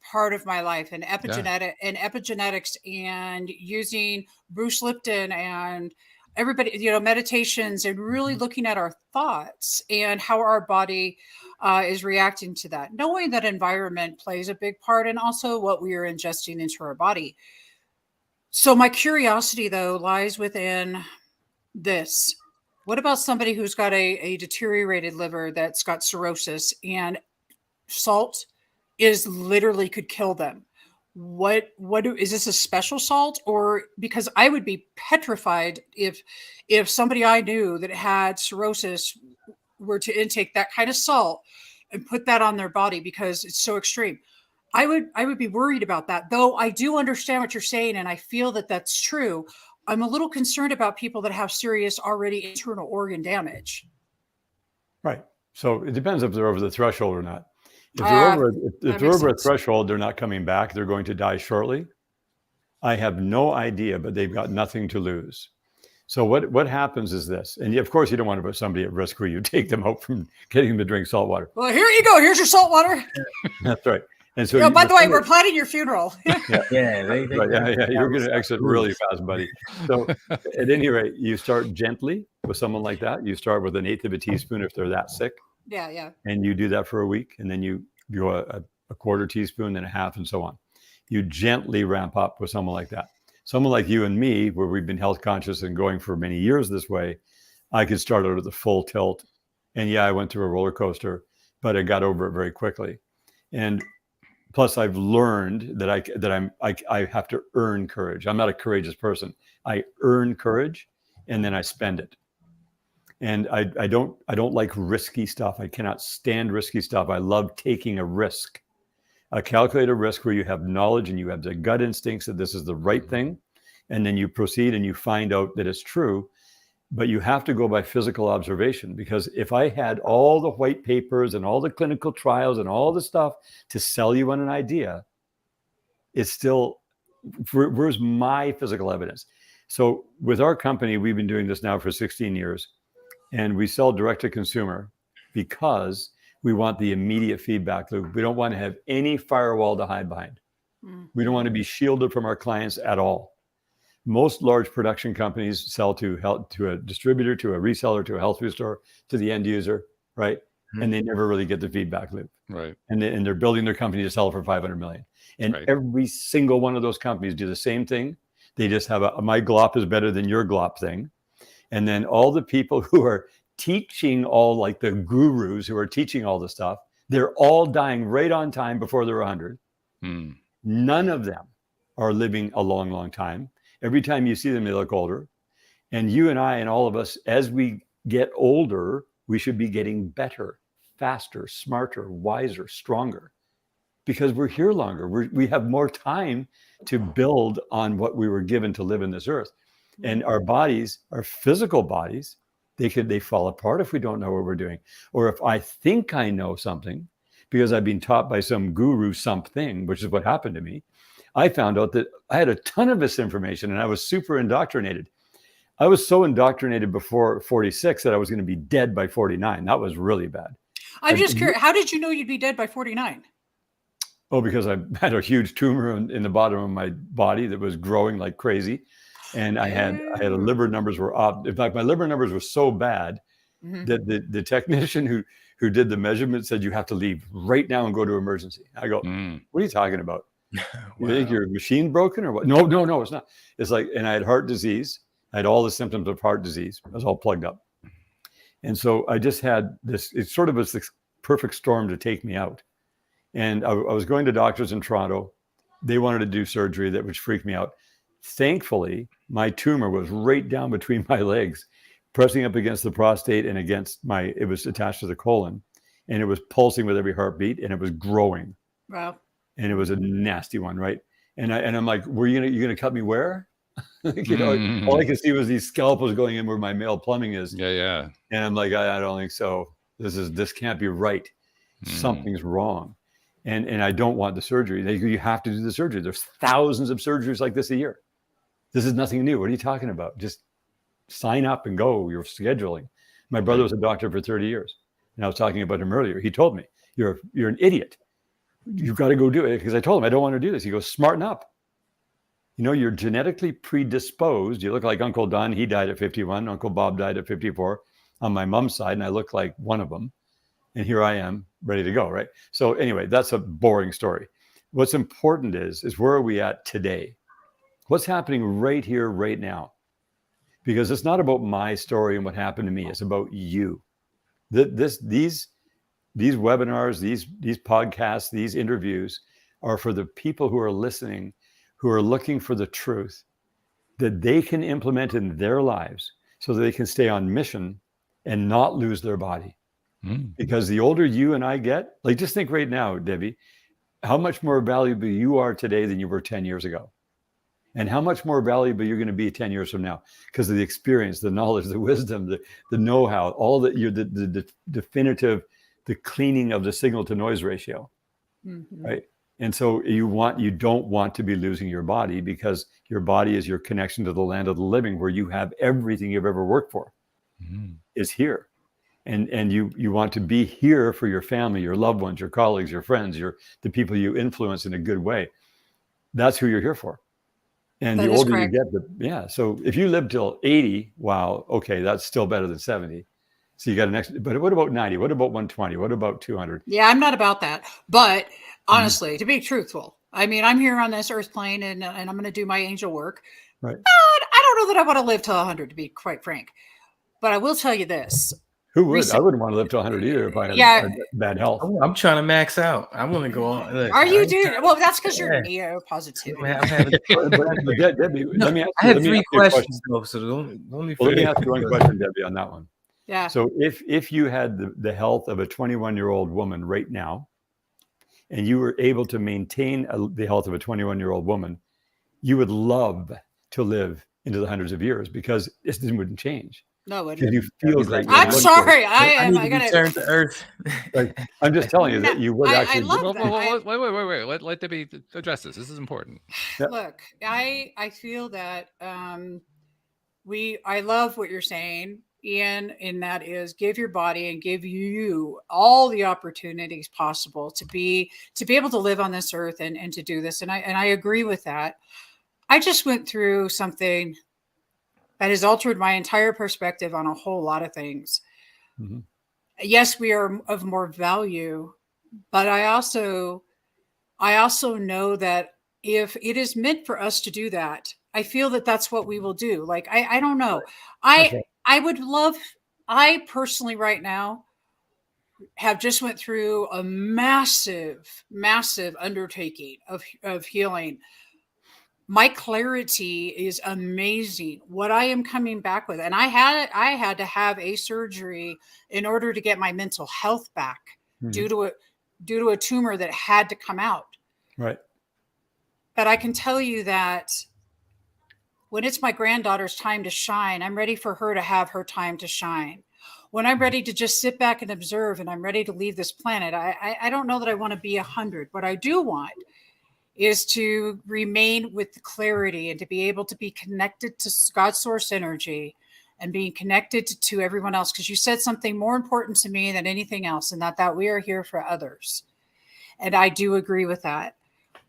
Speaker 4: part of my life, and epigenetics and using Bruce Lipton and everybody, meditations, and really looking at our thoughts and how our body is reacting to that, knowing that environment plays a big part, and also what we are ingesting into our body. So my curiosity, though, lies within this. What about somebody who's got a deteriorated liver that's got cirrhosis, and salt literally could kill them? What is this, a special salt? Or because I would be petrified if somebody I knew that had cirrhosis were to intake that kind of salt and put that on their body, because it's so extreme. I would be worried about that, though I do understand what you're saying, and I feel that that's true. I'm a little concerned about people that have serious already internal organ damage.
Speaker 3: Right. So it depends if they're over the threshold or not. If
Speaker 4: That
Speaker 3: they're
Speaker 4: makes
Speaker 3: over a
Speaker 4: sense.
Speaker 3: threshold, they're not coming back. They're going to die shortly. I have no idea, but they've got nothing to lose. So what happens is this, and of course you don't want to put somebody at risk where you take them out from getting them to drink salt water.
Speaker 4: Well, here you go. Here's your salt water.
Speaker 3: That's right. And so,
Speaker 4: You know, by the way, we're planning your funeral.
Speaker 2: Yeah,
Speaker 3: you're going to exit really fast, buddy. So, at any rate, you start gently with someone like that. You start with 1/8 of a teaspoon if they're that sick,
Speaker 4: Yeah.
Speaker 3: and you do that for a week, and then you go a 1/4 teaspoon, then a half, and so on. You gently ramp up with someone like that. Someone like you and me, where we've been health conscious and going for many years this way, I could start out at the full tilt, and yeah, I went through a roller coaster, but I got over it very quickly, and plus, I've learned that I have to earn courage. I'm not a courageous person. I earn courage, and then I spend it. And I don't like risky stuff. I cannot stand risky stuff. I love taking a risk, a calculated risk where you have knowledge and you have the gut instincts that this is the right thing, and then you proceed and you find out that it's true. But you have to go by physical observation, because if I had all the white papers and all the clinical trials and all the stuff to sell you on an idea, it's still, where's my physical evidence? So with our company, we've been doing this now for 16 years, and we sell direct to consumer because we want the immediate feedback loop. We don't want to have any firewall to hide behind. We don't want to be shielded from our clients at all. Most large production companies sell to a distributor, to a reseller, to a health food store, to the end user, right? Mm-hmm. And they never really get the feedback loop,
Speaker 1: right?
Speaker 3: And they're building their company to sell for $500 million. And every single one of those companies do the same thing. They just have my glop is better than your glop thing. And then all the people who are teaching, all like the gurus who are teaching all the stuff, they're all dying right on time before they're 100. None of them are living a long, long time. Every time you see them, they look older. And you and I and all of us, as we get older, we should be getting better, faster, smarter, wiser, stronger, because we're here longer. We have more time to build on what we were given to live in this earth. And our bodies, our physical bodies, they fall apart if we don't know what we're doing. Or if I think I know something because I've been taught by some guru something, which is what happened to me, I found out that I had a ton of this information and I was super indoctrinated. I was so indoctrinated before 46 that I was going to be dead by 49. That was really bad.
Speaker 4: I'm just curious, how did you know you'd be dead by 49?
Speaker 3: Oh, because I had a huge tumor in the bottom of my body that was growing like crazy. And I had a liver numbers were up. In fact, my liver numbers were so bad that the technician who did the measurement said, you have to leave right now and go to emergency. I go, what are you talking about? You think your machine broken or what? No, it's not. It's like, and I had heart disease. I had all the symptoms of heart disease. I was all plugged up. And so I just had this, it sort of was this perfect storm to take me out. And I was going to doctors in Toronto. They wanted to do surgery, that which freaked me out. Thankfully, my tumor was right down between my legs, pressing up against the prostate and against it was attached to the colon, and it was pulsing with every heartbeat, and it was growing.
Speaker 4: Wow.
Speaker 3: And it was a nasty one, right? And I'm like, you gonna cut me where? All I could see was these scalpels going in where my male plumbing is.
Speaker 1: Yeah.
Speaker 3: And I'm like, I don't think so. This can't be right. Something's wrong. And I don't want the surgery. You have to do the surgery. There's thousands of surgeries like this a year. This is nothing new. What are you talking about? Just sign up and go. You're scheduling. My brother was a doctor for 30 years. And I was talking about him earlier. He told me, you're an idiot. You've got to go do it. Because I told him, I don't want to do this. He goes, smarten up. You're genetically predisposed. You look like Uncle Don. He died at 51. Uncle Bob died at 54 on my mom's side. And I look like one of them. And here I am ready to go, right? So anyway, that's a boring story. What's important is where are we at today? What's happening right here, right now? Because it's not about my story and what happened to me. It's about you. These webinars, these podcasts, these interviews are for the people who are listening, who are looking for the truth that they can implement in their lives so that they can stay on mission and not lose their body. Because the older you and I get, like just think right now, Debbie, how much more valuable you are today than you were 10 years ago. And how much more valuable you're going to be 10 years from now because of the experience, the knowledge, the wisdom, the know-how, all that you're the definitive, the cleaning of the signal to noise ratio, right? And so you don't want to be losing your body, because your body is your connection to the land of the living, where you have everything you've ever worked for is here. And you want to be here for your family, your loved ones, your colleagues, your friends, the people you influence in a good way. That's who you're here for. And the older you get, so if you live till 80, wow, okay, that's still better than 70. So you got an extra, but what about 90? What about 120? What about 200?
Speaker 4: Yeah, I'm not about that. But honestly, to be truthful, I mean, I'm here on this earth plane and I'm going to do my angel work.
Speaker 3: Right.
Speaker 4: But I don't know that I want to live till 100, to be quite frank. But I will tell you this.
Speaker 3: Who would? I wouldn't want to live to 100 either if I had bad health.
Speaker 2: I'm trying to max out. I want to go on. Look,
Speaker 4: are you, dude? Well, that's because you're neo positivity.
Speaker 3: Debbie, let me ask
Speaker 2: I had 3 questions though, so let me
Speaker 3: ask you one question, Debbie, on that one.
Speaker 4: Yeah.
Speaker 3: So if you had the health of a 21-year-old woman right now, and you were able to maintain the health of a 21-year-old woman, you would love to live into the hundreds of years, because this wouldn't change.
Speaker 4: No, it
Speaker 3: you feel great.
Speaker 4: I'm sorry.
Speaker 2: I got to return to Earth.
Speaker 3: Like, I'm just telling you that you would actually.
Speaker 1: Wait. Let Debbie address this. This is important.
Speaker 4: Look, I feel that I love what you're saying, Ian, and that is give your body and give you all the opportunities possible to be able to live on this earth and to do this. And I agree with that. I just went through something that has altered my entire perspective on a whole lot of things. Mm-hmm. Yes, we are of more value, but I also know that if it is meant for us to do that, I feel that that's what we will do. Like, I don't know. I personally right now have just went through a massive undertaking of healing. My clarity is amazing. What I am coming back with, and I had to have a surgery in order to get my mental health back due to a tumor that had to come out.
Speaker 3: Right.
Speaker 4: But I can tell you that when it's my granddaughter's time to shine, I'm ready for her to have her time to shine. When I'm ready to just sit back and observe, and I'm ready to leave this planet, I don't know that I want to be 100. What I do want is to remain with the clarity and to be able to be connected to God's source energy and being connected to everyone else. Because you said something more important to me than anything else, and that we are here for others. And I do agree with that.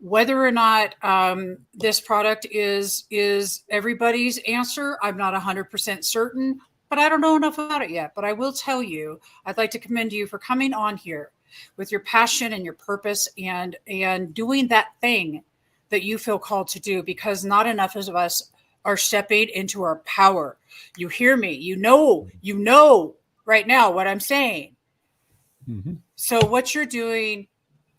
Speaker 4: Whether or not this product is everybody's answer, I'm not 100% certain, but I don't know enough about it yet. But I will tell you, I'd like to commend you for coming on here with your passion and your purpose and doing that thing that you feel called to do, because not enough of us are stepping into our power. You hear me? You know right now what I'm saying. Mm-hmm. So what you're doing,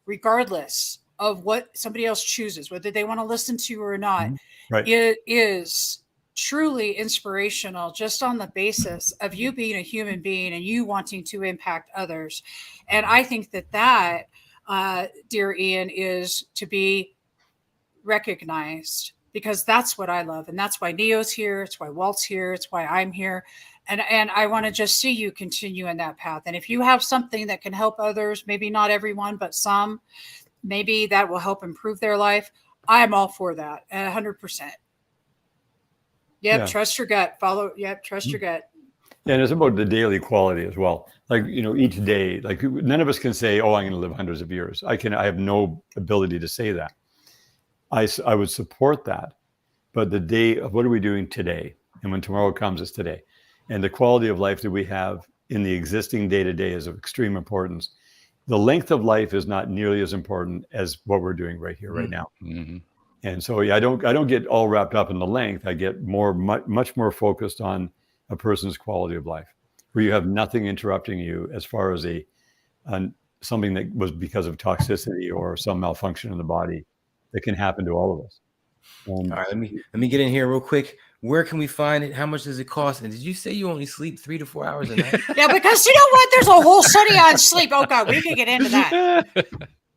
Speaker 4: regardless of what somebody else chooses, whether they want to listen to you or not, right, it is truly inspirational, just on the basis of you being a human being and you wanting to impact others. And I think that dear Ian, is to be recognized, because that's what I love. And that's why Neo's here. It's why Walt's here. It's why I'm here. And I want to just see you continue in that path. And if you have something that can help others, maybe not everyone, but some, maybe that will help improve their life, I'm all for that at 100%. Yep. Yeah. Trust your gut. Trust your gut.
Speaker 3: Yeah, and it's about the daily quality as well. Like, each day, like, none of us can say, oh, I'm going to live hundreds of years. I have no ability to say that. I would support that. But the day of what are we doing today? And when tomorrow comes, it's today. And the quality of life that we have in the existing day-to-day is of extreme importance. The length of life is not nearly as important as what we're doing right here, right now. Mm-hmm. And so, I don't get all wrapped up in the length. I get much more focused on a person's quality of life, where you have nothing interrupting you as far as something that was because of toxicity or some malfunction in the body that can happen to all of us.
Speaker 2: All right, let me get in here real quick. Where can we find it? How much does it cost? And did you say you only sleep 3 to 4 hours a night?
Speaker 4: Yeah, because you know what? There's a whole study on sleep. Oh God, we can get into that.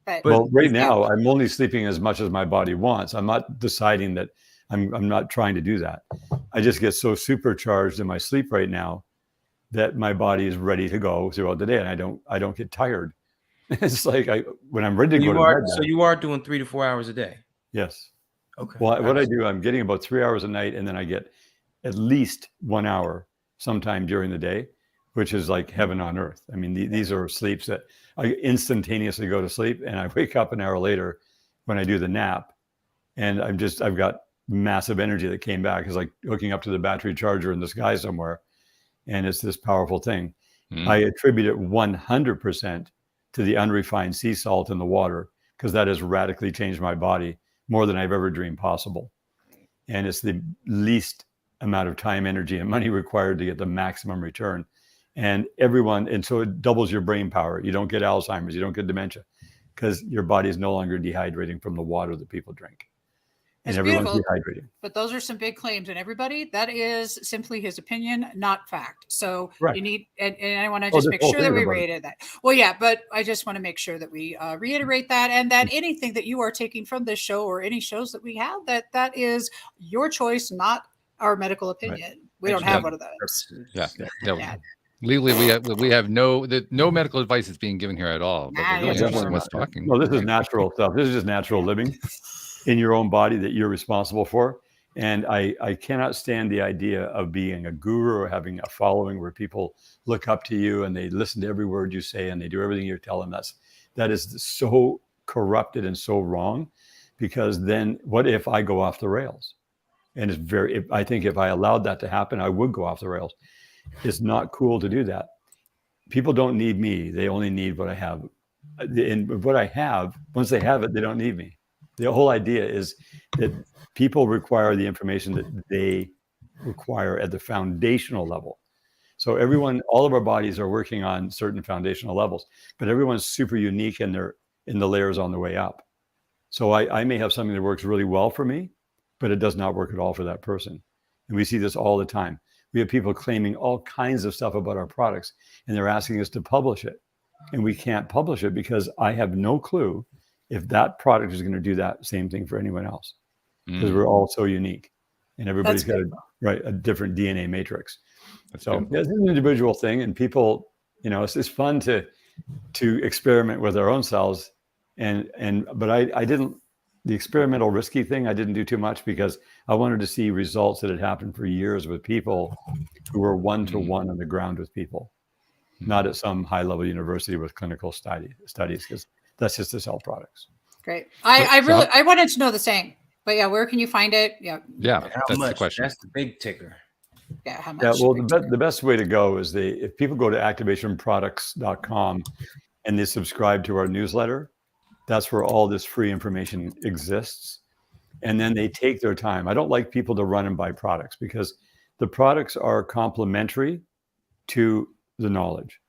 Speaker 3: But right now, I'm only sleeping as much as my body wants. I'm not deciding that I'm not trying to do that. I just get so supercharged in my sleep right now that my body is ready to go throughout the day, and I don't get tired. It's like when I'm ready to go to bed.
Speaker 2: So you are doing 3 to 4 hours a day.
Speaker 3: Yes.
Speaker 2: Okay.
Speaker 3: Well, what I do, I'm getting about 3 hours a night, and then I get at least 1 hour sometime during the day, which is like heaven on earth. I mean, these are sleeps that I instantaneously go to sleep, and I wake up an hour later when I do the nap, and I've got massive energy that came back. It's like hooking up to the battery charger in the sky somewhere, and it's this powerful thing. I attribute it 100% to the unrefined sea salt in the water, because that has radically changed my body more than I've ever dreamed possible. And it's the least amount of time, energy, and money required to get the maximum return. And so it doubles your brain power. You don't get Alzheimer's, you don't get dementia, because your body is no longer dehydrating from the water that people drink. And
Speaker 4: It's
Speaker 3: everyone's
Speaker 4: beautiful,
Speaker 3: dehydrating.
Speaker 4: but those are some big claims, and everybody, that is simply his opinion, not fact. So
Speaker 3: Right.
Speaker 4: you need, and I want to just
Speaker 3: this
Speaker 4: make
Speaker 3: whole
Speaker 4: sure that
Speaker 3: thing
Speaker 4: we
Speaker 3: about it.
Speaker 4: reiterate that. Well, yeah, but I just want to make sure that we reiterate that, and that anything that you are taking from this show or any shows that we have, that is your choice, not our medical opinion. We don't have one of those.
Speaker 1: Yeah.
Speaker 4: Yeah.
Speaker 1: Legally, we have no medical advice is being given here at all. But
Speaker 4: Nah,
Speaker 1: we're really
Speaker 4: yeah,
Speaker 1: interested in what's
Speaker 3: Yeah.
Speaker 1: talking.
Speaker 3: No, this is natural stuff. This is just natural living in your own body that you're responsible for. And I cannot stand the idea of being a guru or having a following where people look up to you and they listen to every word you say and they do everything you tell them. That is so corrupted and so wrong, because then what if I go off the rails? And I think if I allowed that to happen, I would go off the rails. It's not cool to do that. People don't need me. They only need what I have. And what I have, once they have it, they don't need me. The whole idea is that people require the information that they require at the foundational level. So all of our bodies are working on certain foundational levels, but everyone's super unique in the layers on the way up. So I may have something that works really well for me, but it does not work at all for that person. And we see this all the time. We have people claiming all kinds of stuff about our products, and they're asking us to publish it. And we can't publish it because I have no clue if that product is going to do that same thing for anyone else, because we're all so unique and everybody's got a different DNA matrix. So it's an individual thing, and people, it's fun to experiment with our own cells. But I didn't, the experimental risky thing, I didn't do too much, because I wanted to see results that had happened for years with people who were one-to-one on the ground with people, not at some high-level university with clinical studies, because that's just to sell products.
Speaker 4: Great. I wanted to know the same, but yeah, where can you find it? Yeah.
Speaker 1: That's the question.
Speaker 2: That's the big ticker.
Speaker 4: Yeah. How much?
Speaker 3: Yeah. Well, the best way to go is if people go to activationproducts.com and they subscribe to our newsletter, that's where all this free information exists. And then they take their time. I don't like people to run and buy products, because the products are complementary to the knowledge,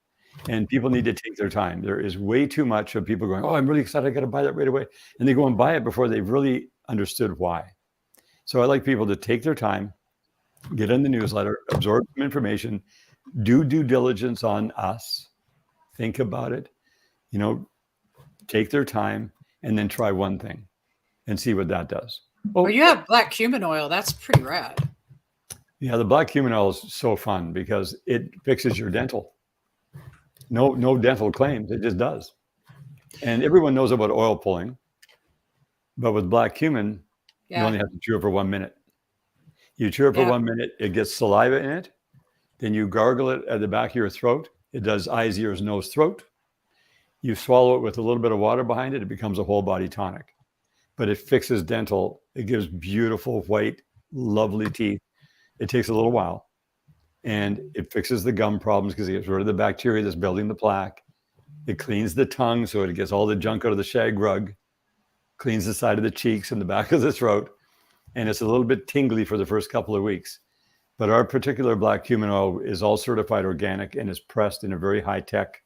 Speaker 3: and people need to take their time. There is way too much of people going, "Oh, I'm really excited, I got to buy that right away," and they go and buy it before they've really understood why. So I like people to take their time, get in the newsletter, absorb some information, do due diligence on us, think about it, take their time, and then try one thing and see what that does.
Speaker 4: Well, you have black cumin oil. That's pretty rad.
Speaker 3: Yeah, the black cumin oil is so fun because it fixes your dental. No dental claims. It just does. And everyone knows about oil pulling, but with black cumin, you only have to chew it for 1 minute. You chew it for 1 minute, it gets saliva in it. Then you gargle it at the back of your throat. It does eyes, ears, nose, throat. You swallow it with a little bit of water behind it. It becomes a whole body tonic. But it fixes dental. It gives beautiful, white, lovely teeth. It takes a little while. And it fixes the gum problems because it gets rid of the bacteria that's building the plaque. It cleans the tongue so it gets all the junk out of the shag rug, cleans the side of the cheeks and the back of the throat. And it's a little bit tingly for the first couple of weeks. But our particular black cumin oil is all certified organic and is pressed in a very high-tech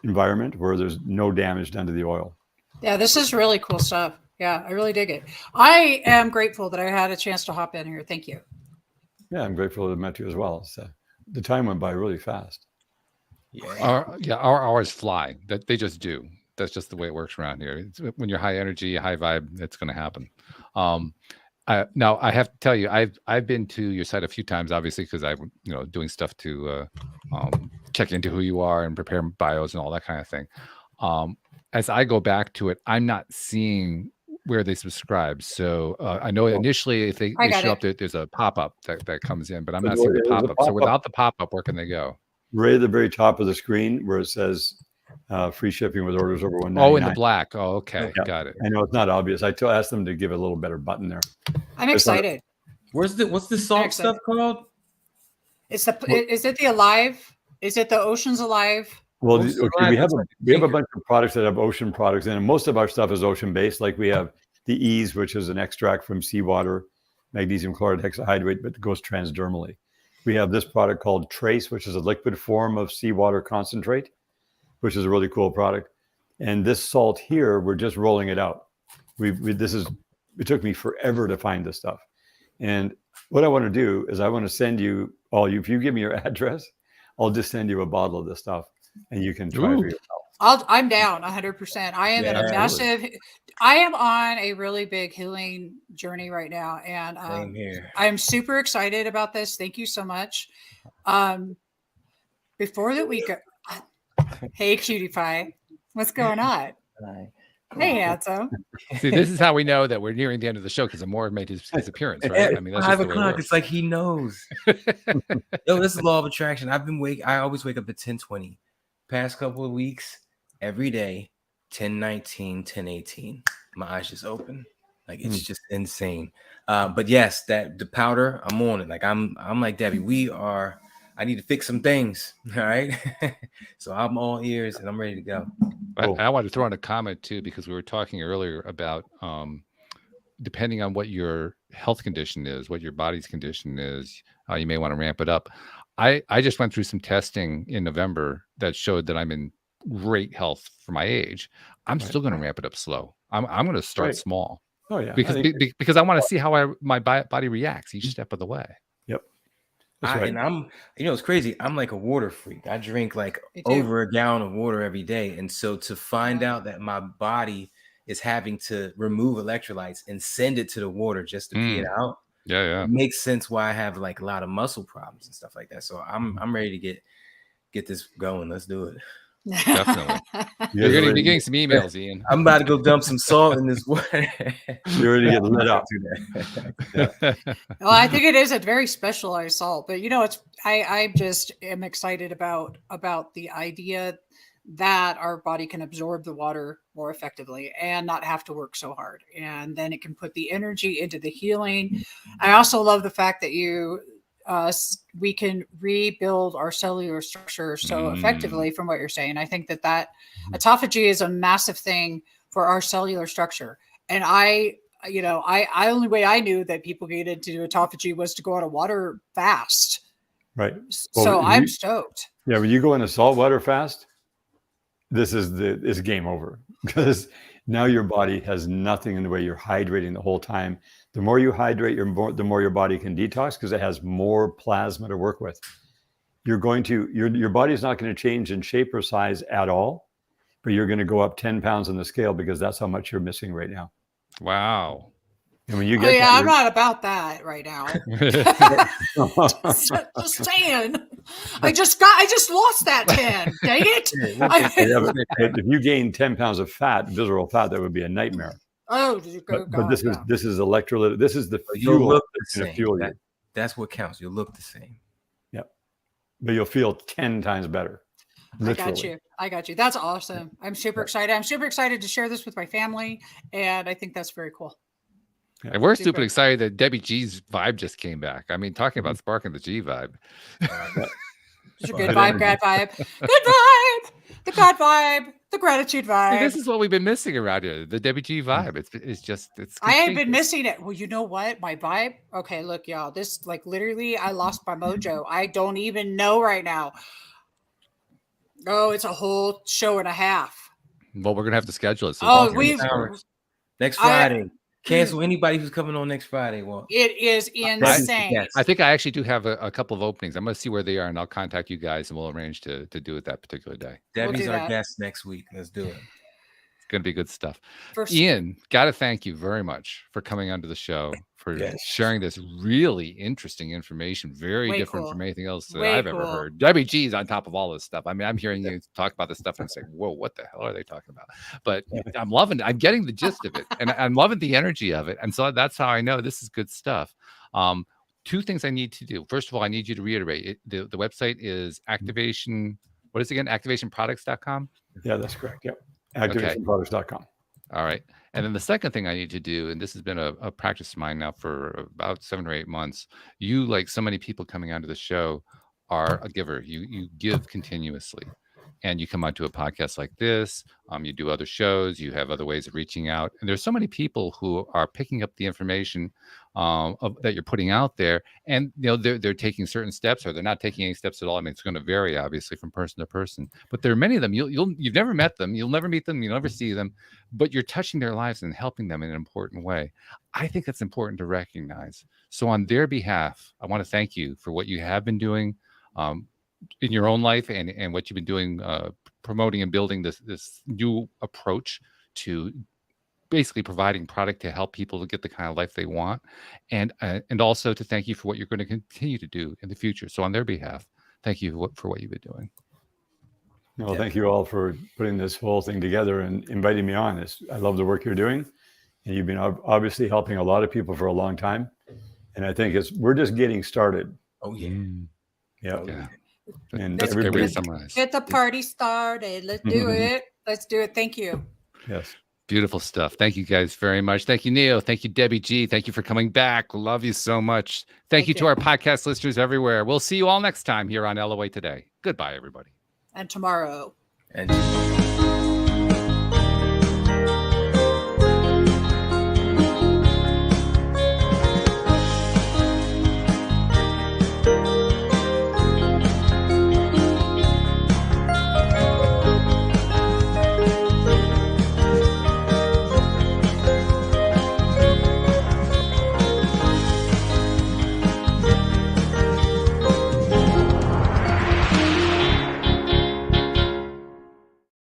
Speaker 3: environment where there's no damage done to the oil.
Speaker 4: Yeah, this is really cool stuff. Yeah, I really dig it. I am grateful that I had a chance to hop in here. Thank you.
Speaker 3: Yeah, I'm grateful to have met you as well. So the time went by really fast.
Speaker 1: Our hours fly. That they just do. That's just the way it works around here. When you're high energy, high vibe, that's going to happen. Now I have to tell you, I've been to your site a few times, obviously, because I'm doing stuff to check into who you are and prepare bios and all that kind of thing. As I go back to it, I'm not seeing where they subscribe. So I know initially if they
Speaker 4: I got
Speaker 1: show
Speaker 4: it.
Speaker 1: up, there's a pop up that comes in, but I'm
Speaker 3: So
Speaker 1: not seeing the
Speaker 3: there's a
Speaker 1: pop up. So
Speaker 3: pop-up.
Speaker 1: without the pop up, where can they go?
Speaker 3: Right at the very top of the screen where it says free shipping with orders over $199.
Speaker 1: Oh, in the black. Oh, okay,
Speaker 3: Yeah.
Speaker 1: got it.
Speaker 3: I know it's not obvious. I asked them to give a little better button there.
Speaker 4: I'm
Speaker 3: It's not-
Speaker 4: excited.
Speaker 2: What's the salt
Speaker 4: Excellent.
Speaker 2: stuff called?
Speaker 4: Is it the Alive? Is it the Oceans Alive?
Speaker 3: Well,
Speaker 2: Most of
Speaker 3: okay,
Speaker 2: mine
Speaker 3: we have
Speaker 2: looks
Speaker 3: a,
Speaker 2: like
Speaker 3: we have a
Speaker 2: Tinker.
Speaker 3: bunch of products that have ocean products in, and most of our stuff is ocean based. Like we have the Ease, which is an extract from seawater, magnesium chloride hexahydrate, but it goes transdermally. We have this product called Trace, which is a liquid form of seawater concentrate, which is a really cool product. And this salt here, we're just rolling it out. It took me forever to find this stuff. And what I want to do is I want to send you if you give me your address, I'll just send you a bottle of this stuff and you can try
Speaker 1: Ooh.
Speaker 3: for yourself.
Speaker 4: I'm down 100%. I am in a
Speaker 2: Yeah.
Speaker 4: massive. I am on a really big healing journey right now, and
Speaker 2: Same here.
Speaker 4: I'm super excited about this. Thank you so much. Before that we go, hey cutie pie, what's going on? Hey handsome.
Speaker 1: See, this is how we know that we're nearing the end of the show because Amor made his appearance, right? I mean, that's just
Speaker 2: 5
Speaker 1: the way it
Speaker 2: o'clock.
Speaker 1: works.
Speaker 2: It's like he knows. Yo, this is law of attraction. I always wake up at 10:20. Past couple of weeks, every day, 10:19, 10:18. My eyes just open. Like it's just insane. But yes, the powder, I'm on it. Like I'm like Debbie. I need to fix some things. All right. So I'm all ears and I'm ready to go.
Speaker 3: Cool.
Speaker 1: I wanted to throw in a comment too, because we were talking earlier about depending on what your health condition is, what your body's condition is, you may want to ramp it up. I just went through some testing in November that showed that I'm in great health for my age. I'm
Speaker 3: Right.
Speaker 1: still going to ramp it up slow. I'm going to start
Speaker 3: Right.
Speaker 1: small
Speaker 3: Oh yeah,
Speaker 1: because I want to see how my body reacts each step of the way.
Speaker 3: that's right.
Speaker 2: And I'm, it's crazy. I'm like a water freak. I drink like
Speaker 4: Me too.
Speaker 2: over a gallon of water every day. And so to find out that my body is having to remove electrolytes and send it to the water just to pee it out,
Speaker 1: Yeah.
Speaker 2: it makes sense why I have like a lot of muscle problems and stuff like that. So I'm ready to get this going. Let's do it.
Speaker 1: Definitely.
Speaker 3: You
Speaker 1: You're
Speaker 3: guys
Speaker 1: going to
Speaker 3: ready-
Speaker 1: be getting some emails, Ian.
Speaker 2: I'm about to go dump some salt in this water.
Speaker 3: You're ready to get lit up.
Speaker 4: Well, I think it is a very specialized salt, but I just am excited about the idea that our body can absorb the water more effectively and not have to work so hard, and then it can put the energy into the healing. I also love the fact that we can rebuild our cellular structure so effectively from what you're saying. I think that autophagy is a massive thing for our cellular structure, and I only way I knew that people get into autophagy was to go on a water fast.
Speaker 3: Right.
Speaker 4: So
Speaker 3: Well,
Speaker 4: I'm stoked.
Speaker 3: Yeah, when you go in a saltwater fast, it's game over because now your body has nothing in the way you're hydrating the whole time. The more you hydrate, the more your body can detox because it has more plasma to work with. Your body's not going to change in shape or size at all, but you're going to go up 10 pounds on the scale because that's how much you're missing right now.
Speaker 1: Wow.
Speaker 3: And when you
Speaker 4: Oh
Speaker 3: get
Speaker 4: yeah, I'm not about that right now. Just saying. I just lost that 10. Dang it.
Speaker 3: if you gain 10 pounds of fat, visceral fat, that would be a nightmare.
Speaker 4: Oh,
Speaker 3: But this is electrolyte. This is the
Speaker 2: You'll
Speaker 3: fuel
Speaker 2: look the
Speaker 3: that's going to
Speaker 2: same.
Speaker 3: fuel you.
Speaker 2: That's what counts. You'll look the same.
Speaker 3: But you'll feel 10 times better. Literally.
Speaker 4: I got you. That's awesome. I'm super excited. I'm super excited to share this with my family, and I think that's very cool.
Speaker 1: And we're
Speaker 4: Super.
Speaker 1: super excited that Debbie G's vibe just came back. I mean, talking about sparking the G vibe.
Speaker 4: It's a good vibe, God vibe. Good vibe. The God vibe. The gratitude
Speaker 1: See,
Speaker 4: vibe.
Speaker 1: this is what we've been missing around here. The Debbie G vibe. It's
Speaker 4: I have been
Speaker 1: contagious.
Speaker 4: missing it. Well, you know what? My vibe. Okay, look, y'all. This literally, I lost my mojo. I don't even know right now. Oh, it's a whole show and a half.
Speaker 1: Well, we're gonna have to schedule it. So
Speaker 4: Oh,
Speaker 1: it's
Speaker 4: we.
Speaker 2: hours. Next Friday. Cancel anybody who's coming on next Friday. Well,
Speaker 4: It is insane.
Speaker 2: yes.
Speaker 1: I think I actually do have a couple of openings. I'm gonna see where they are, and I'll contact you guys, and we'll arrange to do it that particular day.
Speaker 2: Debbie's
Speaker 4: do
Speaker 2: our
Speaker 4: that.
Speaker 2: guest next week. Let's do it.
Speaker 1: Gonna be good stuff.
Speaker 4: First,
Speaker 1: Ian, gotta thank you very much for coming onto the show, for
Speaker 2: Yes.
Speaker 1: sharing this really interesting information, very
Speaker 4: Way
Speaker 1: different
Speaker 4: cool.
Speaker 1: from anything else that
Speaker 4: Way
Speaker 1: I've ever
Speaker 4: cool.
Speaker 1: heard. Debbie G's on top of all this stuff. I mean, I'm hearing you talk about this stuff and I'm saying, whoa, what the hell are they talking about? But I'm loving it. I'm getting the gist of it, and I'm loving the energy of it. And so that's how I know this is good stuff. Two things I need to do. First of all, I need you to reiterate it. The website is activation. What is it again? Activationproducts.com.
Speaker 3: Yeah, that's correct. Yep. Activationproducts.com.
Speaker 1: All right. And then the second thing I need to do, and this has been a practice of mine now for about 7 or 8 months. You, like so many people coming onto the show, are a giver. You give continuously, and you come onto a podcast like this. You do other shows. You have other ways of reaching out, and there's so many people who are picking up the information that you're putting out there, and they're taking certain steps, or they're not taking any steps at all. I mean, it's going to vary obviously from person to person, but there are many of them. You've never met them, you'll never meet them, you'll never see them, but you're touching their lives and helping them in an important way. I think that's important to recognize. So on their behalf, I want to thank you for what you have been doing in your own life, and what you've been doing, promoting and building this new approach to basically providing product to help people to get the kind of life they want, and also to thank you for what you're going to continue to do in the future. So on their behalf, thank you for what you've been doing.
Speaker 3: No, thank you all for putting this whole thing together and inviting me on. I love the work you're doing, and you've been obviously helping a lot of people for a long time. And I think we're just getting started.
Speaker 2: Oh yeah.
Speaker 3: Yeah.
Speaker 1: Yeah.
Speaker 3: And
Speaker 1: That's a great way to
Speaker 3: everybody,
Speaker 1: summarize.
Speaker 4: get the party started. Let's do it. Let's do it. Thank you.
Speaker 3: yes.
Speaker 1: Beautiful stuff. Thank you guys very much. Thank you, Neo. Thank you, Debbie G. Thank you for coming back. Love you so much. Thank you to our podcast listeners everywhere. We'll see you all next time here on LOA Today. Goodbye, everybody.
Speaker 4: And tomorrow.
Speaker 2: And